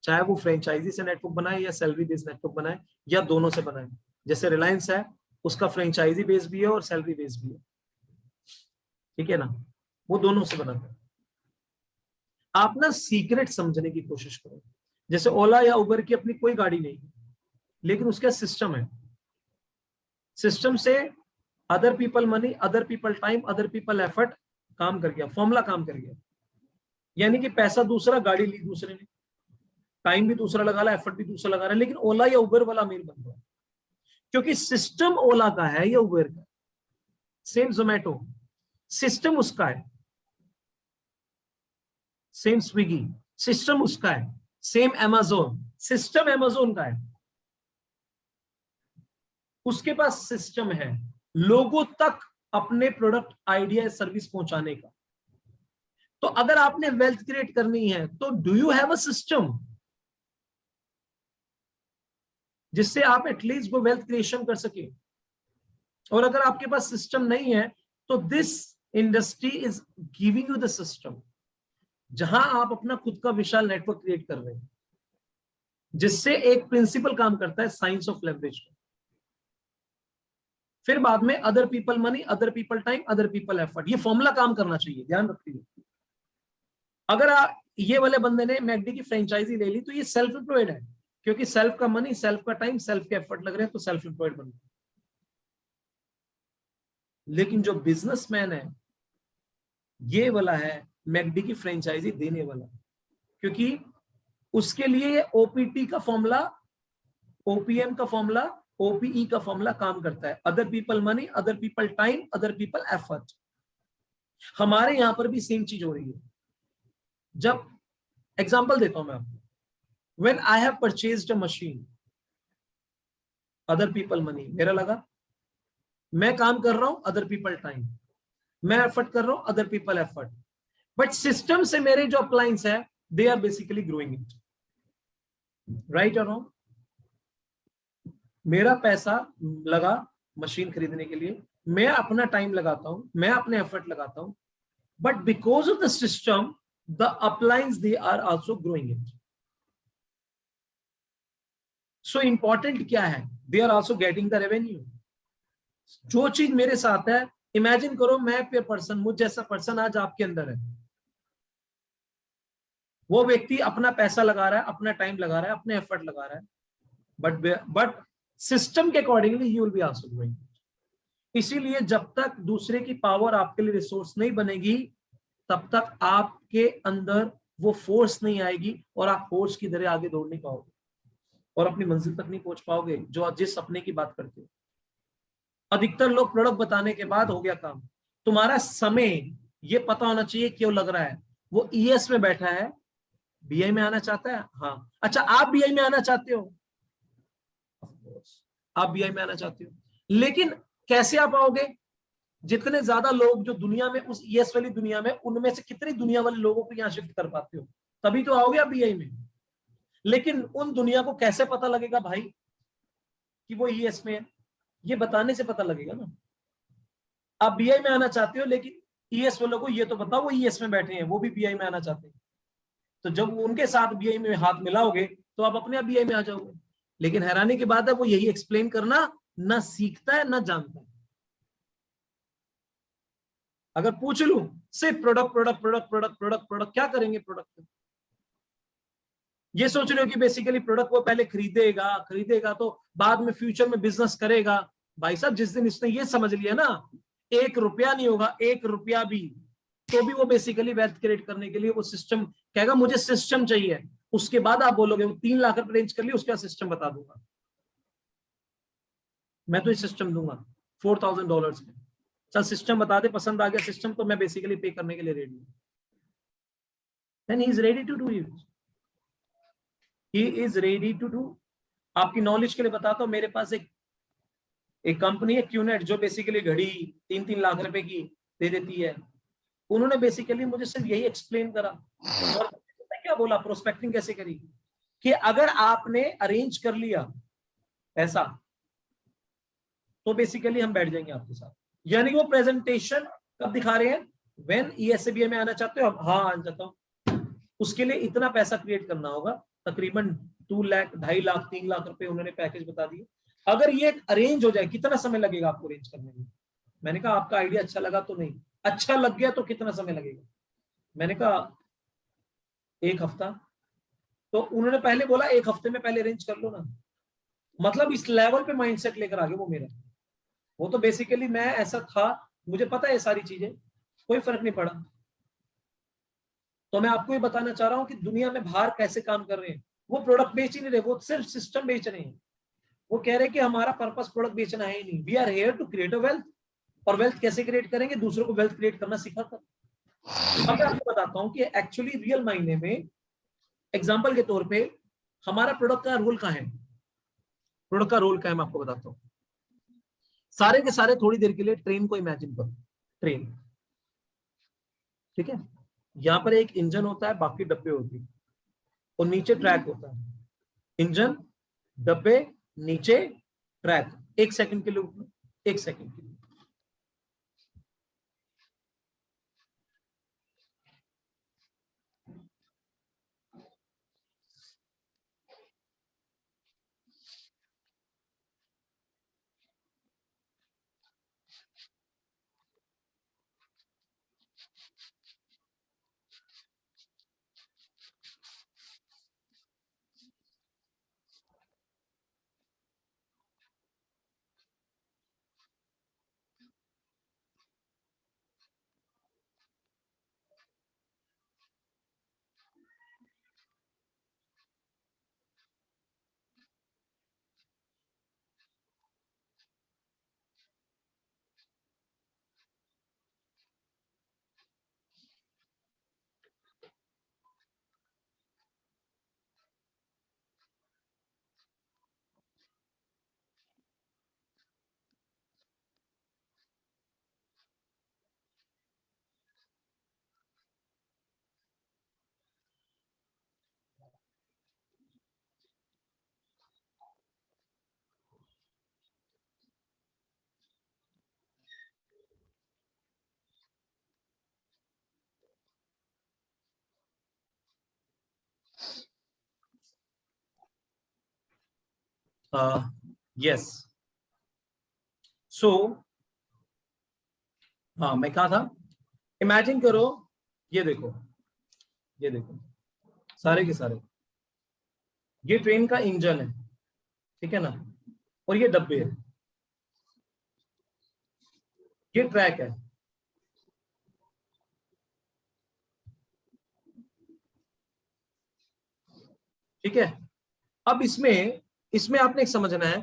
चाहे वो franchise से network बनाए या सैलरी बेस्ड नेटवर्क बनाए या दोनों से बनाए। जैसे रिलायंस है, उसका फ्रेंचाइजी बेस भी है और सैलरी बेस भी है, ठीक है ना, वो दोनों से बनाता है। आप ना सीक्रेट समझने की कोशिश करो। जैसे ओला या उबर की अपनी कोई गाड़ी नहीं, लेकिन उसका सिस्टम है। सिस्टम से other people money, other people time, other people effort काम कर गया, फॉर्मूला काम कर गया। यानी कि पैसा दूसरा, गाड़ी ली दूसरे ने, टाइम भी दूसरा लगा रहा, एफर्ट भी दूसरा लगा रहा है, लेकिन ओला या उबर वाला अमीर बन रहा है क्योंकि सिस्टम ओला का है या उबर का। सेम जोमेटो, सिस्टम उसका है। सेम स्विगी, सिस्टम उसका है। सेम अमेज़न, सिस्टम अमेज़न का है। उसके पास सिस्टम है लोगों तक अपने प्रोडक्ट, आइडिया, सर्विस पहुंचाने का। तो अगर आपने वेल्थ क्रिएट करनी है तो do you have a system जिससे आप एटलीस्ट वो वेल्थ क्रिएशन कर सके। और अगर आपके पास सिस्टम नहीं है तो this industry is giving you the system, जहां आप अपना खुद का विशाल नेटवर्क क्रिएट कर रहे हैं, जिससे एक प्रिंसिपल काम करता है, साइंस ऑफ लेवरेज। फिर बाद में other people money, other people time, other people effort, ये फॉर्मूला काम करना चाहिए, ध्यान रखिए। अगर ये वाले बंदे ने मैकडी की फ्रेंचाइजी ले ली तो ये सेल्फ एम्प्लॉयड है, क्योंकि सेल्फ का मनी, सेल्फ का टाइम, सेल्फ के एफर्ट लग रहे हैं, तो सेल्फ एम्प्लॉयड बन गया। लेकिन जो बिजनेसमैन है ये वाला है मैकडी की फ्रेंचाइजी देने वाला, क्योंकि उसके लिए ओपीटी का फॉर्मूला, ओपीएम का फॉर्मूला, ओपीई का फॉर्मूला काम करता है, other people money, other people time, other people effort. हमारे यहां पर भी सेम चीज हो रही है। जब एग्जांपल देता हूं मैं आपको, when I have purchased a machine, other people money मेरा लगा, मैं काम कर रहा हूं, अदर पीपल टाइम, मैं एफर्ट कर रहा हूं, other people effort, but system से मेरे जो अप्लायंस है they are basically growing it, right और रॉन्ग। मेरा पैसा लगा मशीन खरीदने के लिए, मैं अपना टाइम लगाता हूं, मैं अपने एफर्ट लगाता हूं, but because of the system the appliance they are also growing it. So important क्या है, they are also getting the revenue. जो चीज मेरे साथ है, इमेजिन करो मैं पे पर्सन, मुझ जैसा पर्सन आज आपके अंदर है, वो व्यक्ति अपना पैसा लगा रहा है, अपना टाइम लगा रहा है, अपने एफर्ट लगा रहा है, बट सिस्टम के accordingly he will be also growing. इसीलिए जब तक दूसरे की पावर आपके लिए रिसोर्स नहीं बनेगी, तब तक आपके अंदर वो फोर्स नहीं आएगी और आप फोर्स की तरह आगे दौड़ नहीं पाओगे और अपनी मंजिल तक नहीं पहुंच पाओगे जो जिस सपने की बात करते हो। अधिकतर लोग प्रोडक्ट बताने के बाद हो गया काम। तुम्हारा समय ये पता होना चाहिए क्यों लग रहा है। वो ईएस में बैठा है, बीआई में आना चाहता है, हाँ अच्छा आप बीआई में आना चाहते हो, आप बीआई में आना चाहते हो, लेकिन कैसे आप आओगे? जितने ज्यादा लोग जो दुनिया में, उस ईएस वाली दुनिया में, उनमें से कितनी दुनिया वाले लोगों को यहाँ शिफ्ट कर पाते हो, तभी तो आओगे आप बीआई में। लेकिन उन दुनिया को कैसे पता लगेगा भाई कि वो ईएस में है? ये बताने से पता लगेगा ना। आप बीआई में आना चाहते हो, लेकिन ईएस वालों को ये तो बताओ वो ईएस में बैठे हैं, वो भी बीआई में आना चाहते हैं। तो जब उनके साथ बीआई में हाथ मिलाओगे तो आप अपने आप बीआई में आ जाओगे। लेकिन हैरानी की बात है वो यही एक्सप्लेन करना ना सीखता है ना जानता है। अगर पूछ लूं सिर्फ product product product product product product, क्या करेंगे प्रोडक्ट? ये सोच रहे हो कि बेसिकली प्रोडक्ट वो पहले खरीदेगा तो बाद में फ्यूचर में बिजनेस करेगा। भाई साहब जिस दिन इसने ये समझ लिया ना 1 रुपया नहीं होगा, 1 रुपया भी, तो भी वो बेसिकली वेल्थ क्रिएट करने के लिए वो सिस्टम कहेगा मुझे सिस्टम चाहिए। उसके बाद आप बोलोगे वो 3 लाख रुपए रेंज कर लिया, उसका सिस्टम बता दूंगा, मैं तो ये सिस्टम दूंगा $4,000 में। चल सिस्टम बता दे, पसंद आ गया सिस्टम तो मैं बेसिकली पे करने के लिए रेडी हूं। Then he is ready to do it, he is ready to do. आपकी नॉलेज के लिए बताता हूं, मेरे पास एक कंपनी है क्यूनेट, जो बेसिकली घड़ी 3-3 लाख रुपए की दे देती है। उन्होंने बेसिकली मुझे सिर्फ यही एक्सप्लेन करा और क्या बोला, प्रोस्पेक्टिंग कैसे करी, कि अगर आपने अरेंज कर लिया पैसा तो बेसिकली हम बैठ जाएंगे आपके साथ। यानी वो प्रेजेंटेशन कब दिखा रहे हैं? व्हेन ईएसबीआई में आना चाहते हो? हाँ आ जाता हूं। उसके लिए इतना पैसा क्रिएट करना होगा, तकरीबन 2 लाख, 2.5 लाख, 3 लाख रुपए उन्होंने पैकेज बता दिए। अगर ये अरेंज हो जाए कितना समय लगेगा आपको अरेंज करने में? मैंने कहा आपका आइडिया अच्छा लगा तो नहीं, अच्छा लग गया तो कितना समय लगेगा? मैंने कहा 1 हफ्ता। तो उन्होंने पहले बोला 1 हफ्ते में पहले अरेंज कर लो ना। मतलब इस लेवल पे माइंडसेट लेकर आगे वो मेरा। वो तो बेसिकली मैं ऐसा था, मुझे पता है ये सारी चीजें, कोई फर्क नहीं पड़ा। तो मैं आपको ये बताना चाह रहा हूं कि दुनिया में बाहर कैसे काम कर रहे हैं। वो प्रोडक्ट बेच ही नहीं रहे, वो सिर्फ सिस्टम बेच रहे हैं। वो कह रहे हैं कि हमारा पर्पस प्रोडक्ट बेचना है ही नहीं, we are here to create a wealth. और वेल्थ कैसे क्रिएट करेंगे? दूसरों को वेल्थ क्रिएट करना सिखाकर। अब मैं आपको बताता हूं कि एक्चुअली रियल मायने में, एग्जांपल के तौर पे, हमारा प्रोडक्ट का रोल क्या है? प्रोडक्ट का रोल क्या है मैं आपको बताता हूं। सारे के सारे थोड़ी देर के लिए ट्रेन को इमेजिन करो, ट्रेन, ठीक है। यहाँ पर एक इंजन होता है, बाकी डब्बे होती है, और नीचे ट्रैक होता है। इंजन, डब्बे, नीचे ट्रैक। एक सेकंड के लिए उठो, एक सेकंड के लिए। यस, सो हाँ, मैं कहा था, इमेजिन करो, ये देखो, ये देखो, सारे के सारे, ये ट्रेन का इंजन है, ठीक है ना, और ये डब्बे है, ये ट्रैक है, ठीक है। अब इसमें इसमें आपने एक समझना है,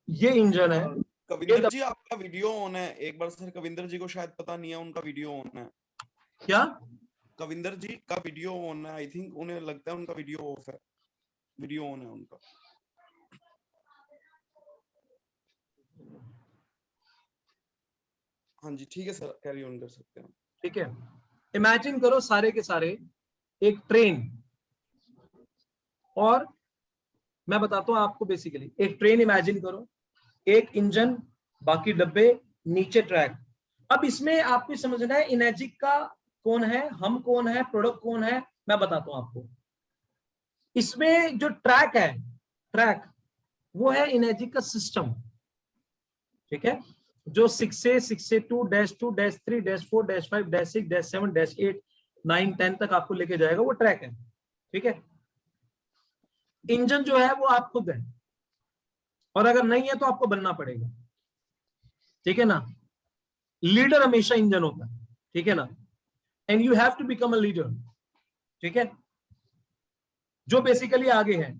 ये इंजन है। कविंदर जी आपका वीडियो ऑन है, एक बार सर कविंदर जी को शायद पता नहीं है उनका वीडियो ऑन है। क्या? कविंदर जी का वीडियो ऑन है, आई थिंक उन्हें लगता है उनका वीडियो ऑफ है, वीडियो ऑन है उनका। हाँ जी ठीक है सर, कैरी ऑन कर सकते हैं। ठीक है, इमेजिन करो सारे के सारे एक ट्रेन, और मैं बताता हूं आपको, बेसिकली एक ट्रेन इमेजिन करो, एक इंजन, बाकी डब्बे, नीचे ट्रैक। अब इसमें आपको समझना है इनेजिक का कौन है, हम कौन है, प्रोडक्ट कौन है, मैं बताता हूं आपको। इसमें जो ट्रैक है, ट्रैक वो है इनेजिक का सिस्टम, ठीक है, जो 6A, 6A 2, -2, -3, -4, -5, -6, -7, -8, 9, 10 तक आपको लेके जाएगा, वो ट्रैक है, ठीक है। इंजन जो है वो आप खुद है, और अगर नहीं है तो आपको बनना पड़ेगा, ठीक है ना। लीडर हमेशा इंजन होता है, ठीक है ना, and you have to become a leader, ठीक है। जो बेसिकली आगे है,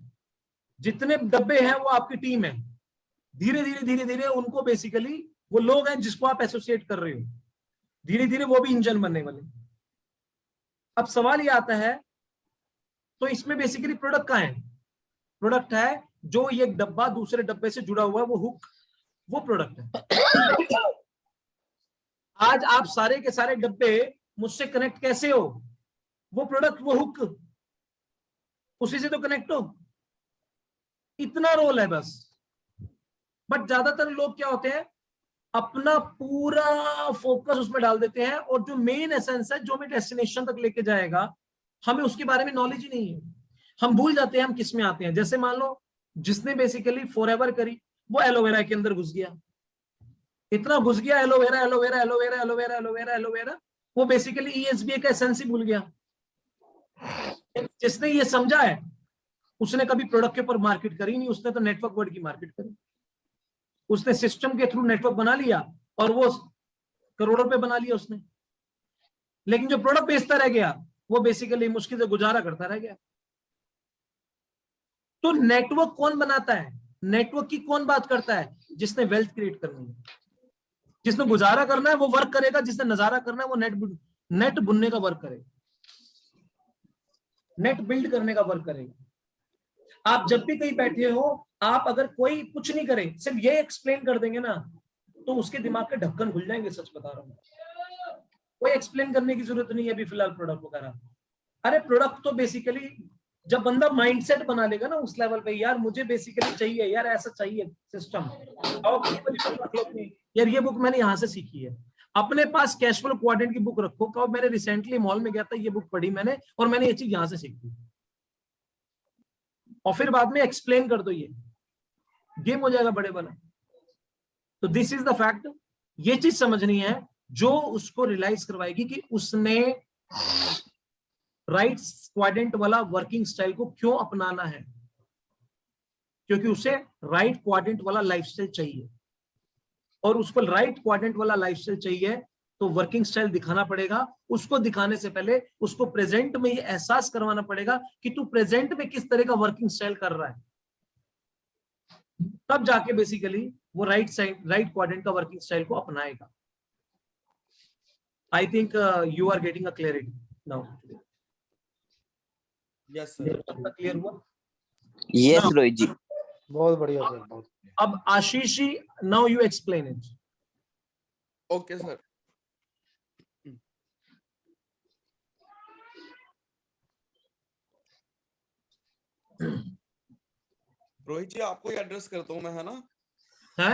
जितने डब्बे हैं वो आपकी टीम है, धीरे धीरे धीरे धीरे उनको बेसिकली वो लोग हैं जिसको आप एसोसिएट कर रहे हो, धीरे धीरे वो भी इंजन बनने वाले। अब सवाल ये आता है, तो इसमें बेसिकली प्रोडक्ट कहाँ है? प्रोडक्ट है जो ये डब्बा दूसरे डब्बे से जुड़ा हुआ है, वो हुक, वो प्रोडक्ट है। आज आप सारे के सारे डब्बे मुझसे कनेक्ट कैसे हो? वो प्रोडक्ट, वो हुक, उसी से तो कनेक्ट हो, इतना रोल है बस। बट ज्यादातर लोग क्या होते हैं, अपना पूरा फोकस उसमें डाल देते हैं, और जो मेन एसेंस है, जो हमें डेस्टिनेशन तक लेके जाएगा, हमें उसके बारे में नॉलेज ही नहीं है। हम भूल जाते हैं हम किस में आते हैं। जैसे मान लो जिसने बेसिकली फॉरएवर करी, वो एलोवेरा के अंदर घुस गया, इतना घुस गया, aloe vera aloe vera aloe vera aloe vera aloe vera aloe vera, वो बेसिकली ESBA का एसेंस ही भूल गया। जिसने ये समझा है, उसने कभी प्रोडक्ट के ऊपर मार्केट करी नहीं, उसने तो नेटवर्क वर्ड की मार्केट करी। उसने सिस्टम के थ्रू नेटवर्क बना लिया और वो करोड़ों रुपए बना लिया उसने। लेकिन जो प्रोडक्ट बेचता रह गया, वो बेसिकली मुश्किल से गुजारा करता रह गया। तो नेटवर्क कौन बनाता है? नेटवर्क की कौन बात करता है? जिसने वेल्थ क्रिएट करनी है, जिसने गुजारा करना है वो वर्क करेगा, जिसने नजारा करना है वो नेट बुनने का वर्क करेगा, नेट बिल्ड करने का वर्क करेगा। आप जब भी कहीं बैठे हो, आप अगर कोई कुछ नहीं करे, सिर्फ ये एक्सप्लेन कर देंगे ना, तो उसके दिमाग के ढक्कन खुल जाएंगे, सच बता रहा हूँ। कोई एक्सप्लेन करने की जरूरत नहीं है अभी फिलहाल प्रोडक्ट वगैरह। अरे प्रोडक्ट तो बेसिकली जब बंदा माइंडसेट बना लेगा ना उस लेवल पे, यार मुझे बेसिकली चाहिए, यार ऐसा चाहिए सिस्टम, यार ये बुक मैंने यहाँ से सीखी है, अपने पास कैश फ्लो क्वाड्रेंट की बुक रखो, कहो मैंने रिसेंटली मॉल में गया था, ये बुक पढ़ी मैंने और मैंने ये चीज यहाँ से सीखी, और फिर बाद में एक्सप्लेन कर दो, ये गेम हो जाएगा बड़े बना। तो दिस इज द फैक्ट, ये चीज समझनी है जो उसको रियलाइज करवाएगी कि उसने राइट क्वाड्रेंट वाला वर्किंग स्टाइल को क्यों अपनाना है, क्योंकि उसे राइट क्वाड्रेंट वाला लाइफस्टाइल चाहिए, और उसको राइट क्वाड्रेंट वाला लाइफस्टाइल चाहिए तो वर्किंग स्टाइल दिखाना पड़ेगा। उसको दिखाने से पहले उसको प्रेजेंट में ये एहसास करवाना पड़ेगा कि तू प्रेजेंट में किस तरह का वर्किंग स्टाइल कर रहा है, तब जाके बेसिकली वो राइट क्वाड्रेंट का वर्किंग स्टाइल को अपनाएगा। I think you are getting a clarity now. Yes sir, clear हुआ? यस रोहित जी। बहुत बढ़िया सर, बहुत। अब Ashish ji, now you explain it. Okay sir. Rohit ji आपको ही एड्रेस करता हूँ मैं, है ना? है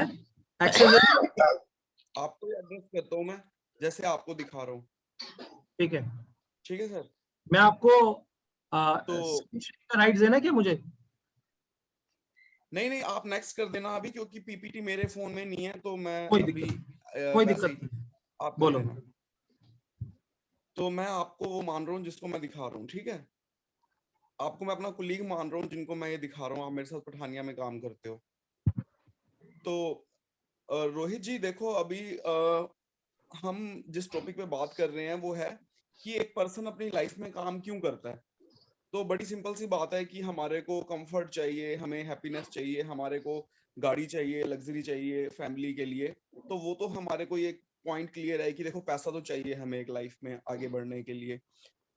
आपको ही एड्रेस करता हूँ मैं, जैसे आपको दिखा रहा हूँ। ठीक है, ठीक है सर। मैं आपको तो राइट्स देना क्या मुझे? नहीं आप नेक्स्ट कर देना अभी, क्योंकि पीपीटी मेरे फोन में नहीं है, तो मैं कोई अभी कोई दिक्कत नहीं, आप कर बोलो। देना। तो मैं आपको वो मान रहा हूँ जिसको मैं दिखा रहा हूँ, ठीक है? आपको मैं अपना कुलीग मान रहा हूँ जिनको मैं ये दिखा रहा हूँ, आप मेरे साथ पठानिया में काम करते हो। तो रोहित जी देखो, अभी हम जिस टॉपिक पे बात कर रहे हैं वो है कि एक पर्सन अपनी लाइफ में काम क्यों करता है। तो बड़ी सिंपल सी बात है कि हमारे को कंफर्ट चाहिए, हमें हैप्पीनेस चाहिए, हमारे को गाड़ी चाहिए, लग्जरी चाहिए फैमिली के लिए। तो वो तो हमारे को ये पॉइंट क्लियर है कि देखो पैसा तो चाहिए हमें एक लाइफ में आगे बढ़ने के लिए।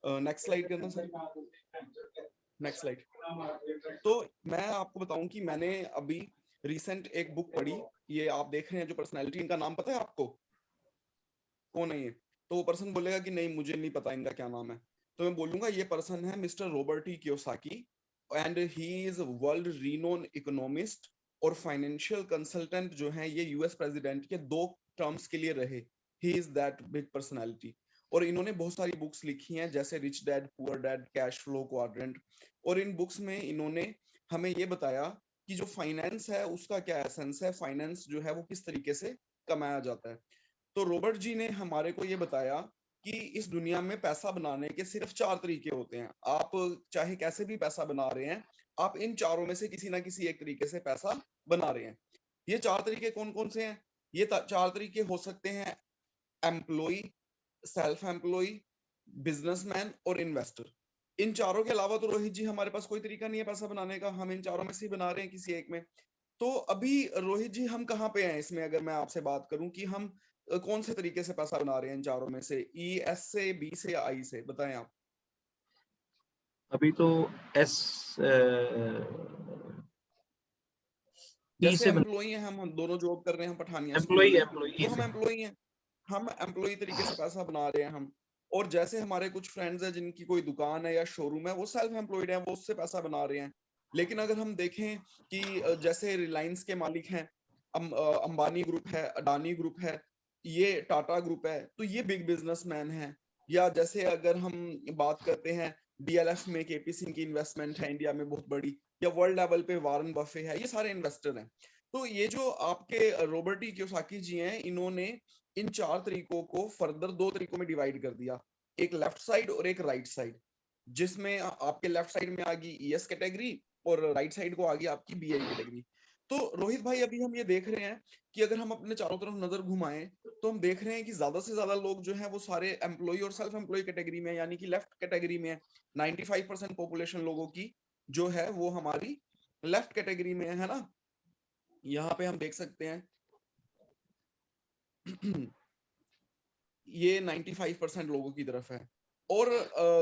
नेक्स्ट स्लाइड करना सर, नेक्स्ट स्लाइड। तो मैं आपको बताऊं कि मैंने अभी रिसेंट एक बुक पढ़ी, ये आप देख रहे हैं जो पर्सनैलिटी, इनका नाम पता है आपको कौन है ये? तो वो पर्सन बोलेगा कि नहीं मुझे नहीं पता इनका क्या नाम है, तो मैं बोलूंगा ये पर्सन है mister Robert T Kiyosaki, and he is world renowned economist और फाइनेंशियल कंसल्टेंट जो है ये यूएस प्रेसिडेंट के 2 टर्म्स के लिए रहे। He is that big personality, और इन्होंने बहुत सारी बुक्स लिखी हैं जैसे rich dad poor dad, cash flow quadrant, और इन बुक्स में इन्होंने हमें ये बताया कि जो फाइनेंस है उसका क्या एसेंस है, फाइनेंस जो है वो किस तरीके से कमाया जाता है। तो रॉबर्ट जी ने हमारे को ये बताया कि इस दुनिया में पैसा बनाने के सिर्फ 4 तरीके होते हैं। आप चाहे कैसे भी पैसा बना रहे हैं, आप इन चारों में से किसी ना किसी एक तरीके से पैसा बना रहे हैं। ये 4 तरीके कौन कौन से हैं? ये 4 तरीके हो सकते हैं एम्प्लॉय, सेल्फ एम्प्लॉय, बिजनेसमैन और इन्वेस्टर। इन चारों के अलावा तो रोहित जी हमारे पास कोई तरीका नहीं है पैसा बनाने का, हम इन चारों में से बना रहे हैं किसी एक में। तो अभी रोहित जी हम कहाँ पे हैं इसमें, अगर मैं आपसे बात करूं कि हम कौन से तरीके से पैसा बना रहे हैं इन चारों में से, ई, एस से, बी से या आई से, बताएं आप। अभी तो एस जैसे एम्प्लॉय हैं, हम दोनों जॉब कर रहे हैं पठानिया स्कूल में, तो हम एम्प्लॉय हैं, हम एम्प्लॉय तरीके से पैसा बना रहे हैं हम। और जैसे हमारे कुछ फ्रेंड्स हैं जिनकी कोई दुकान है या शोरूम है, वो सेल्फ एम्प्लॉयड हैं, वो उससे पैसा बना रहे हैं। लेकिन अगर हम देखें कि जैसे रिलायंस के मालिक हैं, अंबानी ग्रुप है, अडानी ग्रुप है, ये टाटा ग्रुप है, तो ये बिग बिजनेसमैन हैं। या जैसे अगर हम बात करते हैं डीएलएफ में केपी सिंह की इन्वेस्टमेंट है इंडिया में बहुत बड़ी, या वर्ल्ड लेवल पे वारन बफे है, ये सारे इन्वेस्टर हैं। तो ये जो आपके रॉबर्ट टी कियोसाकी जी हैं, इन्होंने इन 4 तरीकों को फर्दर 2 तरीकों में डिवाइड कर दिया, एक लेफ्ट साइड और एक राइट साइड, जिसमें आपके लेफ्ट साइड में आ गई ईएस कैटेगरी और राइट साइड को आ गई आपकी बीआई कैटेगरी। तो रोहित भाई अभी हम ये देख रहे हैं कि अगर हम अपने चारों तरफ नजर घुमाएं तो हम देख रहे हैं कि ज्यादा से ज्यादा लोग जो हैं वो सारे एम्प्लॉय और सेल्फ एम्प्लॉय कैटेगरी में, यानी कि लेफ्ट कैटेगरी में है। 95% पॉपुलेशन लोगों की जो है वो हमारी लेफ्ट कैटेगरी में है ना। यहाँ पे हम देख सकते हैं ये 95% लोगों की तरफ है, और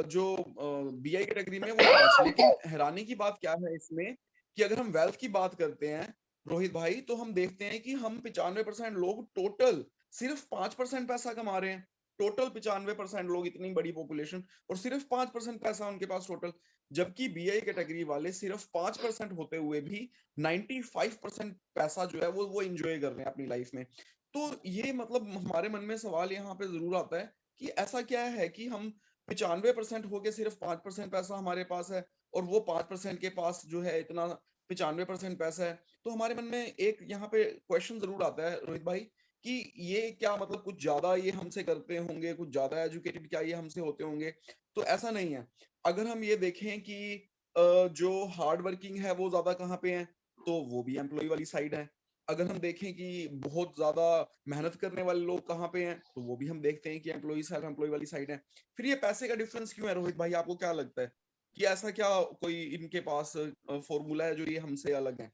जो बीआई कैटेगरी में वो 5। लेकिन हैरानी की बात क्या है इसमें कि अगर हम वेल्थ की बात करते हैं रोहित भाई, तो हम देखते हैं कि हम 95% लोग टोटल सिर्फ 5% पैसा कमा रहे हैं। टोटल 95% लोग, इतनी बड़ी पॉपुलेशन, और सिर्फ 5% पैसा उनके पास टोटल, जबकि बीआई कैटेगरी वाले सिर्फ 5% होते हुए भी 95% पैसा जो है वो एंजॉय कर रहे हैं अपनी लाइफ में। तो ये मतलब हमारे मन में सवाल यहाँ पे जरूर आता है कि ऐसा क्या है कि हम 95% होके सिर्फ 5% पैसा हमारे पास है, और वो 5% के पास जो है इतना 95% पैसा है। तो हमारे मन में एक यहाँ पे क्वेश्चन जरूर आता है रोहित भाई कि ये क्या मतलब कुछ ज्यादा ये हमसे करते होंगे, कुछ ज्यादा एजुकेटेड क्या ये हमसे होते होंगे? तो ऐसा नहीं है। अगर हम ये देखें कि जो हार्ड वर्किंग है वो ज्यादा कहाँ पे है, तो वो भी एम्प्लॉय वाली साइड है। अगर हम देखें कि बहुत ज्यादा मेहनत करने वाले लोग कहाँ पे हैं, तो वो भी हम देखते हैं कि एम्प्लॉय सेल्फ एम्प्लॉय वाली साइड है। फिर ये पैसे का डिफरेंस क्यों है रोहित भाई? आपको क्या लगता है कि ऐसा क्या कोई इनके पास फॉर्मूला है जो ये हमसे अलग है?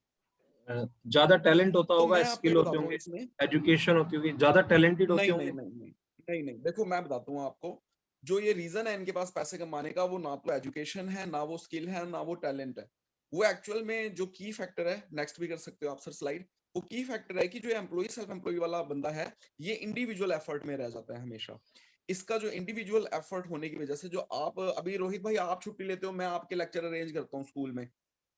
ज्यादा टैलेंट होता तो होगा, मैं आपको स्किल ये होते बताता हूँ होंगे, इसमें। एजुकेशन होती होगी, ज्यादा टैलेंटेड होते नहीं होंगे। नहीं नहीं नहीं नहीं नहीं, देखो मैं बताता हूँ आपको, जो ये रीजन है इनके पास पैसे कमाने का, वो ना तो एजुकेशन है, ना वो स्किल है, ना वो टैलेंट है। वो एक्चुअल में जो की फैक्टर है, नेक्स्ट भी कर सकते हो आप सर स्लाइड, वो की फैक्टर है कि जो एम्प्लॉय सेल्फ एम्प्लॉय वाला बंदा है, ये इंडिविजुअल एफर्ट में रह जाता है हमेशा। इसका जो इंडिविजुअल एफर्ट होने की वजह से, जो आप अभी रोहित भाई आप छुट्टी लेते हो, मैं आपके लेक्चर अरेंज करता हूँ स्कूल में,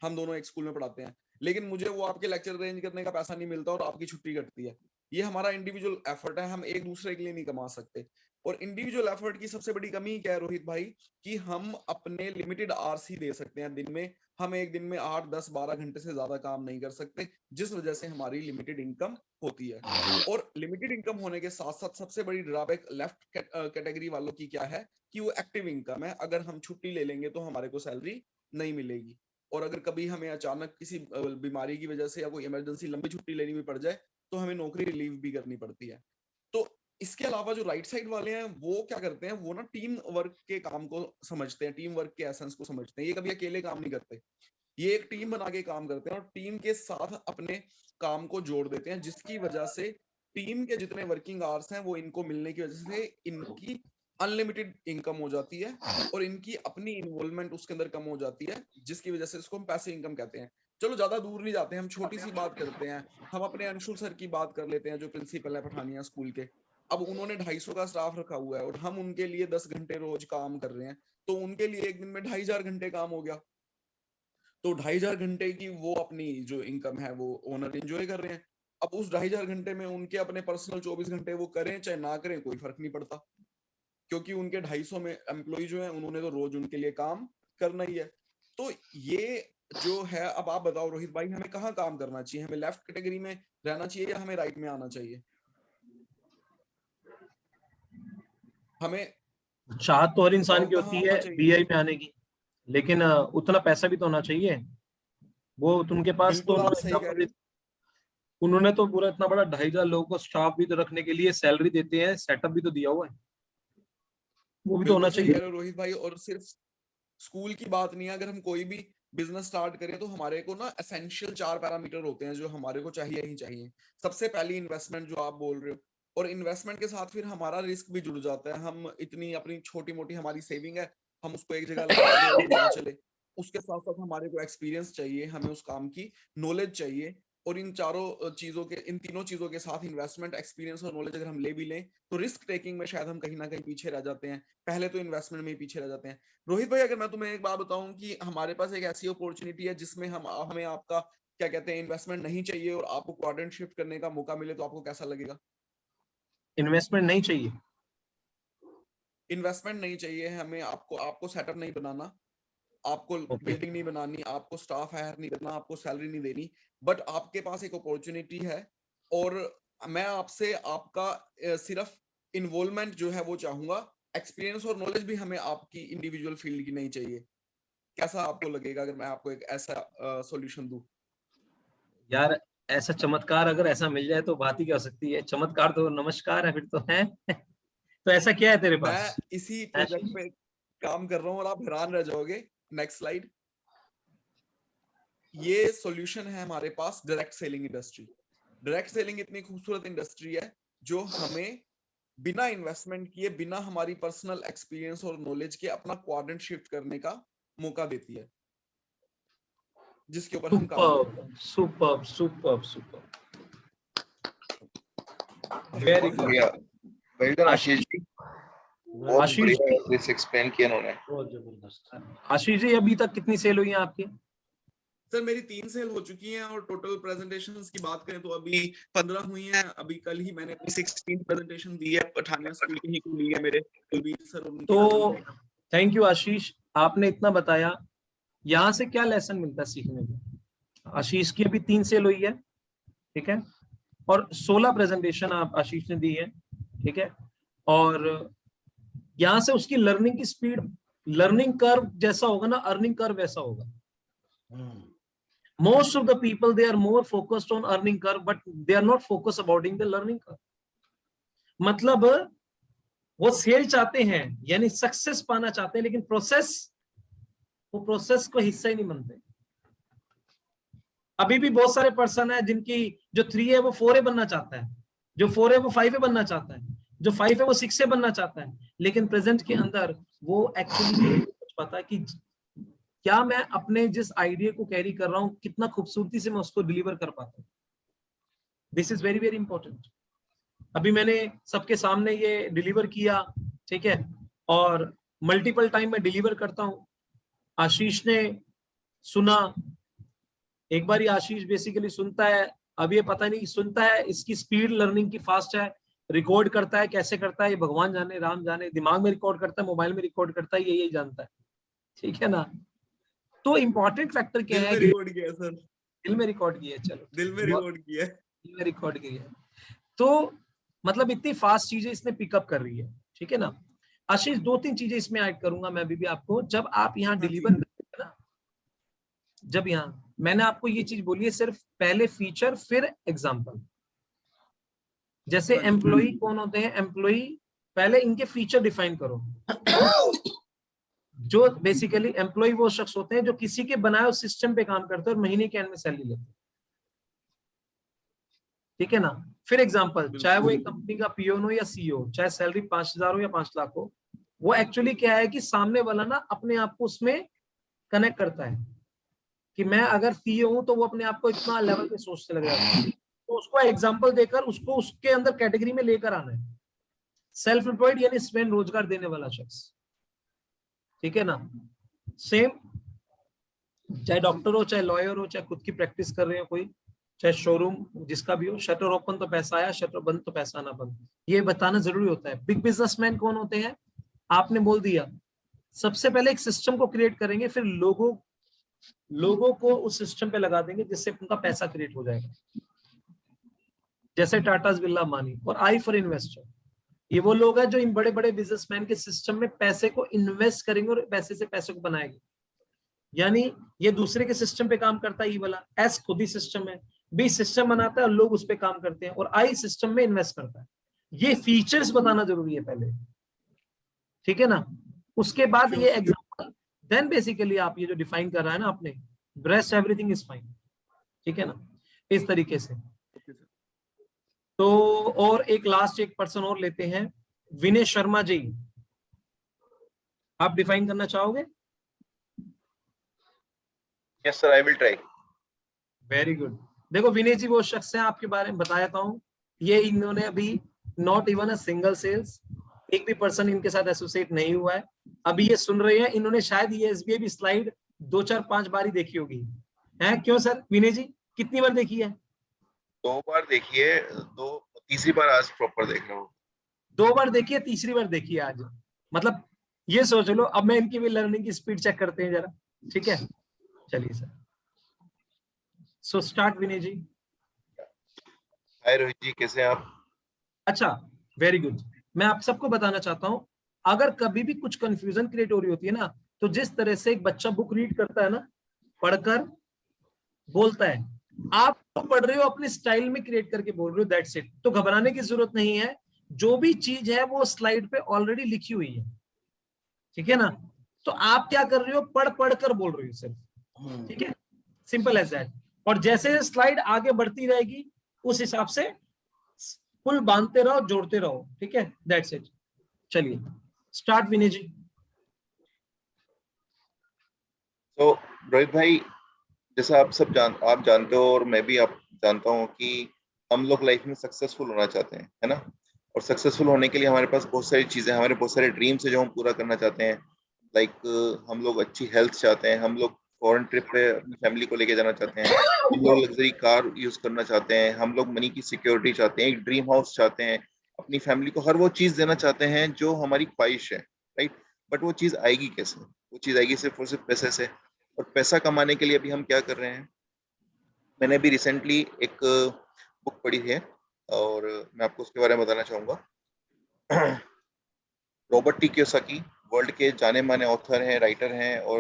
हम दोनों एक स्कूल में पढ़ाते हैं, लेकिन मुझे वो आपके लेक्चर अरेंज करने का पैसा नहीं मिलता और आपकी छुट्टी कटती है। ये हमारा इंडिविजुअल एफर्ट है, हम एक दूसरे के लिए नहीं कमा सकते। और इंडिविजुअल एफर्ट की सबसे बड़ी कमी क्या है रोहित भाई, कि हम अपने लिमिटेड आवर्स ही दे सकते हैं दिन में। हम एक दिन में 8 10 12 घंटे से ज्यादा काम नहीं कर सकते, जिस वजह से हमारी लिमिटेड इनकम होती है। और लिमिटेड इनकम होने के साथ साथ सबसे बड़ी ड्रॉबैक लेफ्ट कैटेगरी वालों की क्या है, कि वो एक्टिव इनकम है। अगर हम छुट्टी ले लेंगे तो हमारे को सैलरी नहीं मिलेगी, और अगर कभी हमें अचानक किसी बीमारी की वजह से या कोई इमरजेंसी लंबी छुट्टी लेनी भी पड़ जाए, तो हमें नौकरी रिलीव भी करनी पड़ती है। तो इसके अलावा जो राइट साइड वाले हैं, वो क्या करते हैं, वो ना टीम वर्क के काम को समझते हैं, टीम वर्क के एसेंस को समझते हैं। ये कभी अकेले काम नहीं करते, ये एक टीम बना के काम करते हैं, और टीम के साथ अपने काम को जोड़ देते हैं, जिसकी वजह से टीम के जितने वर्किंग आवर्स हैं, वो इनको मिलने की वजह से इनकी अनलिमिटेड इनकम हो जाती है, और इनकी अपनी इन्वॉल्वमेंट उसके अंदर कम हो जाती है, जिसकी वजह से इसको हम पैसिव इनकम कहते हैं। चलो ज्यादा दूर नहीं जाते, हम छोटी सी बात करते हैं। हम अपने अंशुल सर की बात कर लेते हैं, जो प्रिंसिपल है पठानिया स्कूल के। अब उन्होंने 250 का स्टाफ रखा हुआ है, और हम उनके लिए 10 घंटे रोज काम कर रहे हैं, तो उनके लिए एक दिन में 2500 घंटे काम हो गया। तो 2500 घंटे की वो अपनी जो इनकम है वो ओनर एंजॉय कर रहे हैं। अब उस 2500 घंटे में उनके अपने पर्सनल 24 घंटे वो करें चाहे ना करें, कोई फर्क नहीं पड़ता, क्योंकि उनके 250 में एम्प्लॉय जो है, उन्होंने तो रोज उनके लिए काम करना ही है। तो ये जो है, अब आप बताओ रोहित भाई, हमें कहाँ काम करना चाहिए? हमें लेफ्ट कैटेगरी में रहना चाहिए या हमें राइट में आना चाहिए? हमें चाहत तो हर इंसान बताओ की कहाँ होती होना है चाहिए? बीआई में आने की, लेकिन उतना पैसा भी तो होना चाहिए। वो उनके पास तो बिल्कुल आप सही कह रहे हो। उन्होंने तो पूरा इतना बड़ा 2500 लोगों को स्टाफ भी तो रखने के लिए सैलरी देते हैं, सेटअप भी तो दिया हुआ है, वो भी तो होना बिल्कुल सही चाहिए। कह रहे हो रोहित भाई। और सिर्फ स्कूल की बात नहीं है, अगर हम कोई भी बिजनेस स्टार्ट करें, तो हमारे को ना एसेंशियल 4 पैरामीटर होते हैं जो हमारे को चाहिए ही चाहिए। सबसे पहली इन्वेस्टमेंट, जो आप बोल रहे हो, और इन्वेस्टमेंट के साथ फिर हमारा रिस्क भी जुड़ जाता है। हम इतनी अपनी छोटी मोटी हमारी सेविंग है, हम उसको एक जगह लगा दें और वो ना चले। उसके साथ साथ हमारे को एक्सपीरियंस चाहिए, हमें उस काम की नॉलेज चाहिए। और इन चारों चीजों के, इन तीनों चीजों के साथ इन्वेस्टमेंट, एक्सपीरियंस और नॉलेज अगर हम ले भी लें, तो रिस्क टेकिंग में शायद हम कहीं ना कहीं पीछे रह जाते हैं। पहले तो इन्वेस्टमेंट में ही पीछे रह जाते हैं। रोहित भाई, अगर मैं तुम्हें एक बात बताऊं कि हमारे पास एक ऐसी अपॉर्चुनिटी है जिसमें हमें आपका क्या कहते हैं इन्वेस्टमेंट नहीं चाहिए, और आपको क्वाड्रेंट शिफ्ट करने का मौका मिले, तो आपको कैसा लगेगा? इन्वेस्टमेंट नहीं चाहिए। इन्वेस्टमेंट नहीं चाहिए हमें, आपको आपको सेटअप नहीं बनाना, आपको ओके। बिल्डिंग नहीं बनानी, आपको स्टाफ हायर नहीं करना, आपको सैलरी नहीं देनी, बट आपके पास एक अपॉर्चुनिटी है, और मैं आपसे आपका सिर्फ इन्वॉल्वमेंट जो है वो चाहूंगा। एक्सपीरियंस और नॉलेज भी हमें आपकी इंडिविजुअल फील्ड की नहीं चाहिए। कैसा आपको लगेगा अगर मैं आपको एक ऐसा सॉल्यूशन दूं? यार, ऐसा चमत्कार अगर ऐसा मिल जाए तो बात ही क्या हो सकती है, चमत्कार तो नमस्कार है फिर तो है। तो ऐसा क्या है तेरे मैं पास? इसी है? प्रोजेक्ट पे काम कर रहा हूँ, और आप हैरान रह जाओगे। Next slide. ये सॉल्यूशन है हमारे पास, direct selling industry. Direct selling इतनी खूबसूरत इंडस्ट्री है जो हमें बिना इन्वेस्टमेंट किए, बिना हमारी पर्सनल एक्सपीरियंस और नॉलेज के अपना क्वाड्रेंट शिफ्ट करने का मौका देती है। जिसके ऊपर हम काम करते हैं। Super super super, very good. Well done Ashish ji, बहुत आशीष बढ़िया दिस एक्सप्लेन किया उन्होंने। बहुत जबरदस्त। आशीष जी, अभी तक कितनी सेल हुई है आपकी? सर मेरी 3 सेल हो चुकी हैं और टोटल प्रेजेंटेशंस की बात करें तो अभी 15 हुई हैं। अभी कल ही मैंने अपनी 16 प्रेजेंटेशन दी है, पठानिया स्कूल के ही ली है मेरे कुलबीर सर। तो थैंक यू आशीष, आपने इतना बताया। यहाँ से क्या लेसन मिलता है सीखने को? आशीष की अभी 3 सेल हुई है, ठीक है, और 16 प्रेजेंटेशन आप आशीष ने दी है, ठीक है, और यहाँ से उसकी लर्निंग की स्पीड, लर्निंग कर्व जैसा होगा ना, अर्निंग कर्व वैसा होगा। Most of the people, they are more focused on earning curve, but they are not focused about the learning curve. मतलब वो सेल चाहते हैं, यानी सक्सेस पाना चाहते हैं, लेकिन वो प्रोसेस को हिस्सा ही नहीं बनते। अभी भी बहुत सारे पर्सन है जिनकी जो 3 है वो 4A बनना चाहता है, जो 4 है वो 5A बनना चाहता है, जो 5 है वो 6A बनना चाहता है, लेकिन प्रेजेंट के अंदर वो एक्चुअली नहीं कुछ पता कि क्या मैं अपने जिस आइडिया को कैरी कर रहा हूं कितना खूबसूरती से मैं उसको डिलीवर कर पाता हूं। This is very very important. अभी मैंने सबके सामने ये डिलीवर किया, ठीक है, और मल्टीपल टाइम मैं डिलीवर करता हूं। आशीष ने सुना, एक बार ही आशीष बेसिकली सुनता है, अब ये पता नहीं सुनता है, इसकी स्पीड लर्निंग की फास्ट है, रिकॉर्ड करता है, कैसे करता है ये भगवान जाने, राम जाने, दिमाग में रिकॉर्ड करता है, मोबाइल में रिकॉर्ड करता है, यही जानता है, ठीक है ना। तो इंपॉर्टेंट फैक्टर क्या है? रिकॉर्ड किया सर, दिल में रिकॉर्ड किया है, चलो दिल में रिकॉर्ड किया है, दिल में रिकॉर्ड किया है। तो मतलब इतनी फास्ट चीजें इसने पिकअप कर रही है, ठीक है ना। आशीष 2-3 चीजें इसमें ऐड करूंगा मैं अभी भी आपको। जब आप यहाँ डिलीवर करते हैं ना, जब यहाँ मैंने आपको ये चीज बोली है, सिर्फ पहले फीचर फिर एग्जाम्पल। जैसे एम्प्लॉई कौन होते हैं? एम्प्लॉई पहले इनके फीचर डिफाइन करो। जो बेसिकली एम्प्लॉय वो शख्स होते हैं जो किसी के बनाए उस सिस्टम पे काम करते हैं और महीने के एंड में सैलरी लेते हैं, ठीक है ना। फिर एग्जांपल, चाहे वो एक कंपनी का पीओन हो या सीईओ, चाहे सैलरी 5,000 हो या 5 लाख हो, वो एक्चुअली क्या है कि सामने वाला ना अपने आप को उसमें कनेक्ट करता है कि मैं अगर सीईओ हूं तो वो अपने आप को इतना लेवल पे सोचने लग जाता है। तो उसको एग्जाम्पल देकर उसको उसके अंदर कैटेगरी में लेकर आना है। सेल्फ एम्प्लॉयड यानी स्वयं रोजगार देने वाला शख्स, ठीक है ना। सेम चाहे डॉक्टर हो, चाहे लॉयर हो, चाहे खुद की प्रैक्टिस कर रहे हो कोई, चाहे शोरूम जिसका भी हो, शटर ओपन तो पैसा आया, शटर बंद तो पैसा ना बंद, ये बताना जरूरी होता है। बिग बिजनेसमैन कौन होते हैं? आपने बोल दिया, सबसे पहले एक सिस्टम को क्रिएट करेंगे, फिर लोगों को उस सिस्टम पे लगा देंगे जिससे उनका पैसा क्रिएट हो जाएगा। जैसे टाटा, बिरला, मानी और आई फॉर इन्वेस्टर, ये वो लोग हैं जो इन बड़े बड़े बिजनेसमैन के सिस्टम में पैसे को इन्वेस्ट करेंगे और पैसे से पैसे को बनाएंगे। यानी ये दूसरे के सिस्टम पे काम करता है, ई वाला। एस खुद ही सिस्टम है, बी सिस्टम बनाता है और लोग उस पे काम करते हैं, और आई सिस्टम में इन्वेस्ट करता है। ये फीचर्स बताना जरूरी है पहले, ठीक है ना। उसके बाद ये एग्जांपल, देन बेसिकली आप ये जो डिफाइन कर रहा है ना आपने, रेस्ट एवरीथिंग इज फाइन, ठीक है ना, इस तरीके से। तो और एक लास्ट एक पर्सन और लेते हैं, विनय शर्मा जी, आप डिफाइन करना चाहोगे? Yes sir, I will try. Very good. देखो विनय जी वो शख्स हैं, आपके बारे में बताता हूं, ये इन्होंने अभी not even a single sales, एक भी पर्सन इनके साथ एसोसिएट नहीं हुआ है। अभी ये सुन रहे हैं, इन्होंने शायद ये एसबीआई भी स्लाइड 2-4-5 बार ही देखी होगी, है क्यों सर? विनय जी कितनी बार देखी है? 2 बार देखी है, तीसरी बार आज प्रॉपर देख रहा हूँ। 2 बार देखी है, तीसरी बार देखी है आज, मतलब ये सोच लो। अब मैं इनकी भी लर्निंग की स्पीड चेक करते हैं जरा, ठीक है। चलिए सर, सो स्टार्ट विनय जी। हाय रोहित जी, कैसे हैं आप? अच्छा, वेरी गुड। मैं आप सबको बताना चाहता हूं, अगर कभी भी कुछ कंफ्यूजन क्रिएट हो रही होती है ना, तो जिस तरह से एक बच्चा बुक रीड करता है ना, पढ़कर बोलता है, आप तो पढ़ रहे हो अपने स्टाइल में क्रिएट करके बोल रहे हो, दैट्स इट। तो घबराने की जरूरत नहीं है, जो भी चीज है वो स्लाइड पे ऑलरेडी लिखी हुई है, ठीक है ना। तो आप क्या कर रहे हो? पढ़ कर बोल रहे हो सिर्फ, ठीक है, सिंपल एज दैट। और जैसे स्लाइड आगे बढ़ती रहेगी उस हिसाब से पुल बांधते रहो, जोड़ते रहो, ठीक है, दैट्स इट। चलिए स्टार्ट विनय जी। तो रोहित भाई, जैसा आप जानते हो और मैं भी आप जानता हूँ कि हम लोग लाइफ में सक्सेसफुल होना चाहते हैं, है ना। और सक्सेसफुल होने के लिए हमारे पास बहुत सारी चीजें, हमारे बहुत सारे ड्रीम्स है जो हम पूरा करना चाहते हैं। लाइक हम लोग अच्छी हेल्थ चाहते हैं, हम लोग फॉरेन ट्रिप पे अपनी फैमिली को लेके जाना चाहते हैं, हम लोग लग्जरी कार यूज करना चाहते हैं, हम लोग मनी की सिक्योरिटी चाहते हैं, एक ड्रीम हाउस चाहते हैं, अपनी फैमिली को हर वो चीज देना चाहते हैं जो हमारी ख्वाहिश है, राइट। बट वो चीज आएगी कैसे? वो चीज आएगी सिर्फ और सिर्फ पैसे से। और पैसा कमाने के लिए अभी हम क्या कर रहे हैं? मैंने अभी रिसेंटली एक बुक पढ़ी है और मैं आपको उसके बारे में बताना चाहूंगा। रॉबर्ट टी कियोसाकी वर्ल्ड के जाने माने ऑथर हैं, राइटर हैं और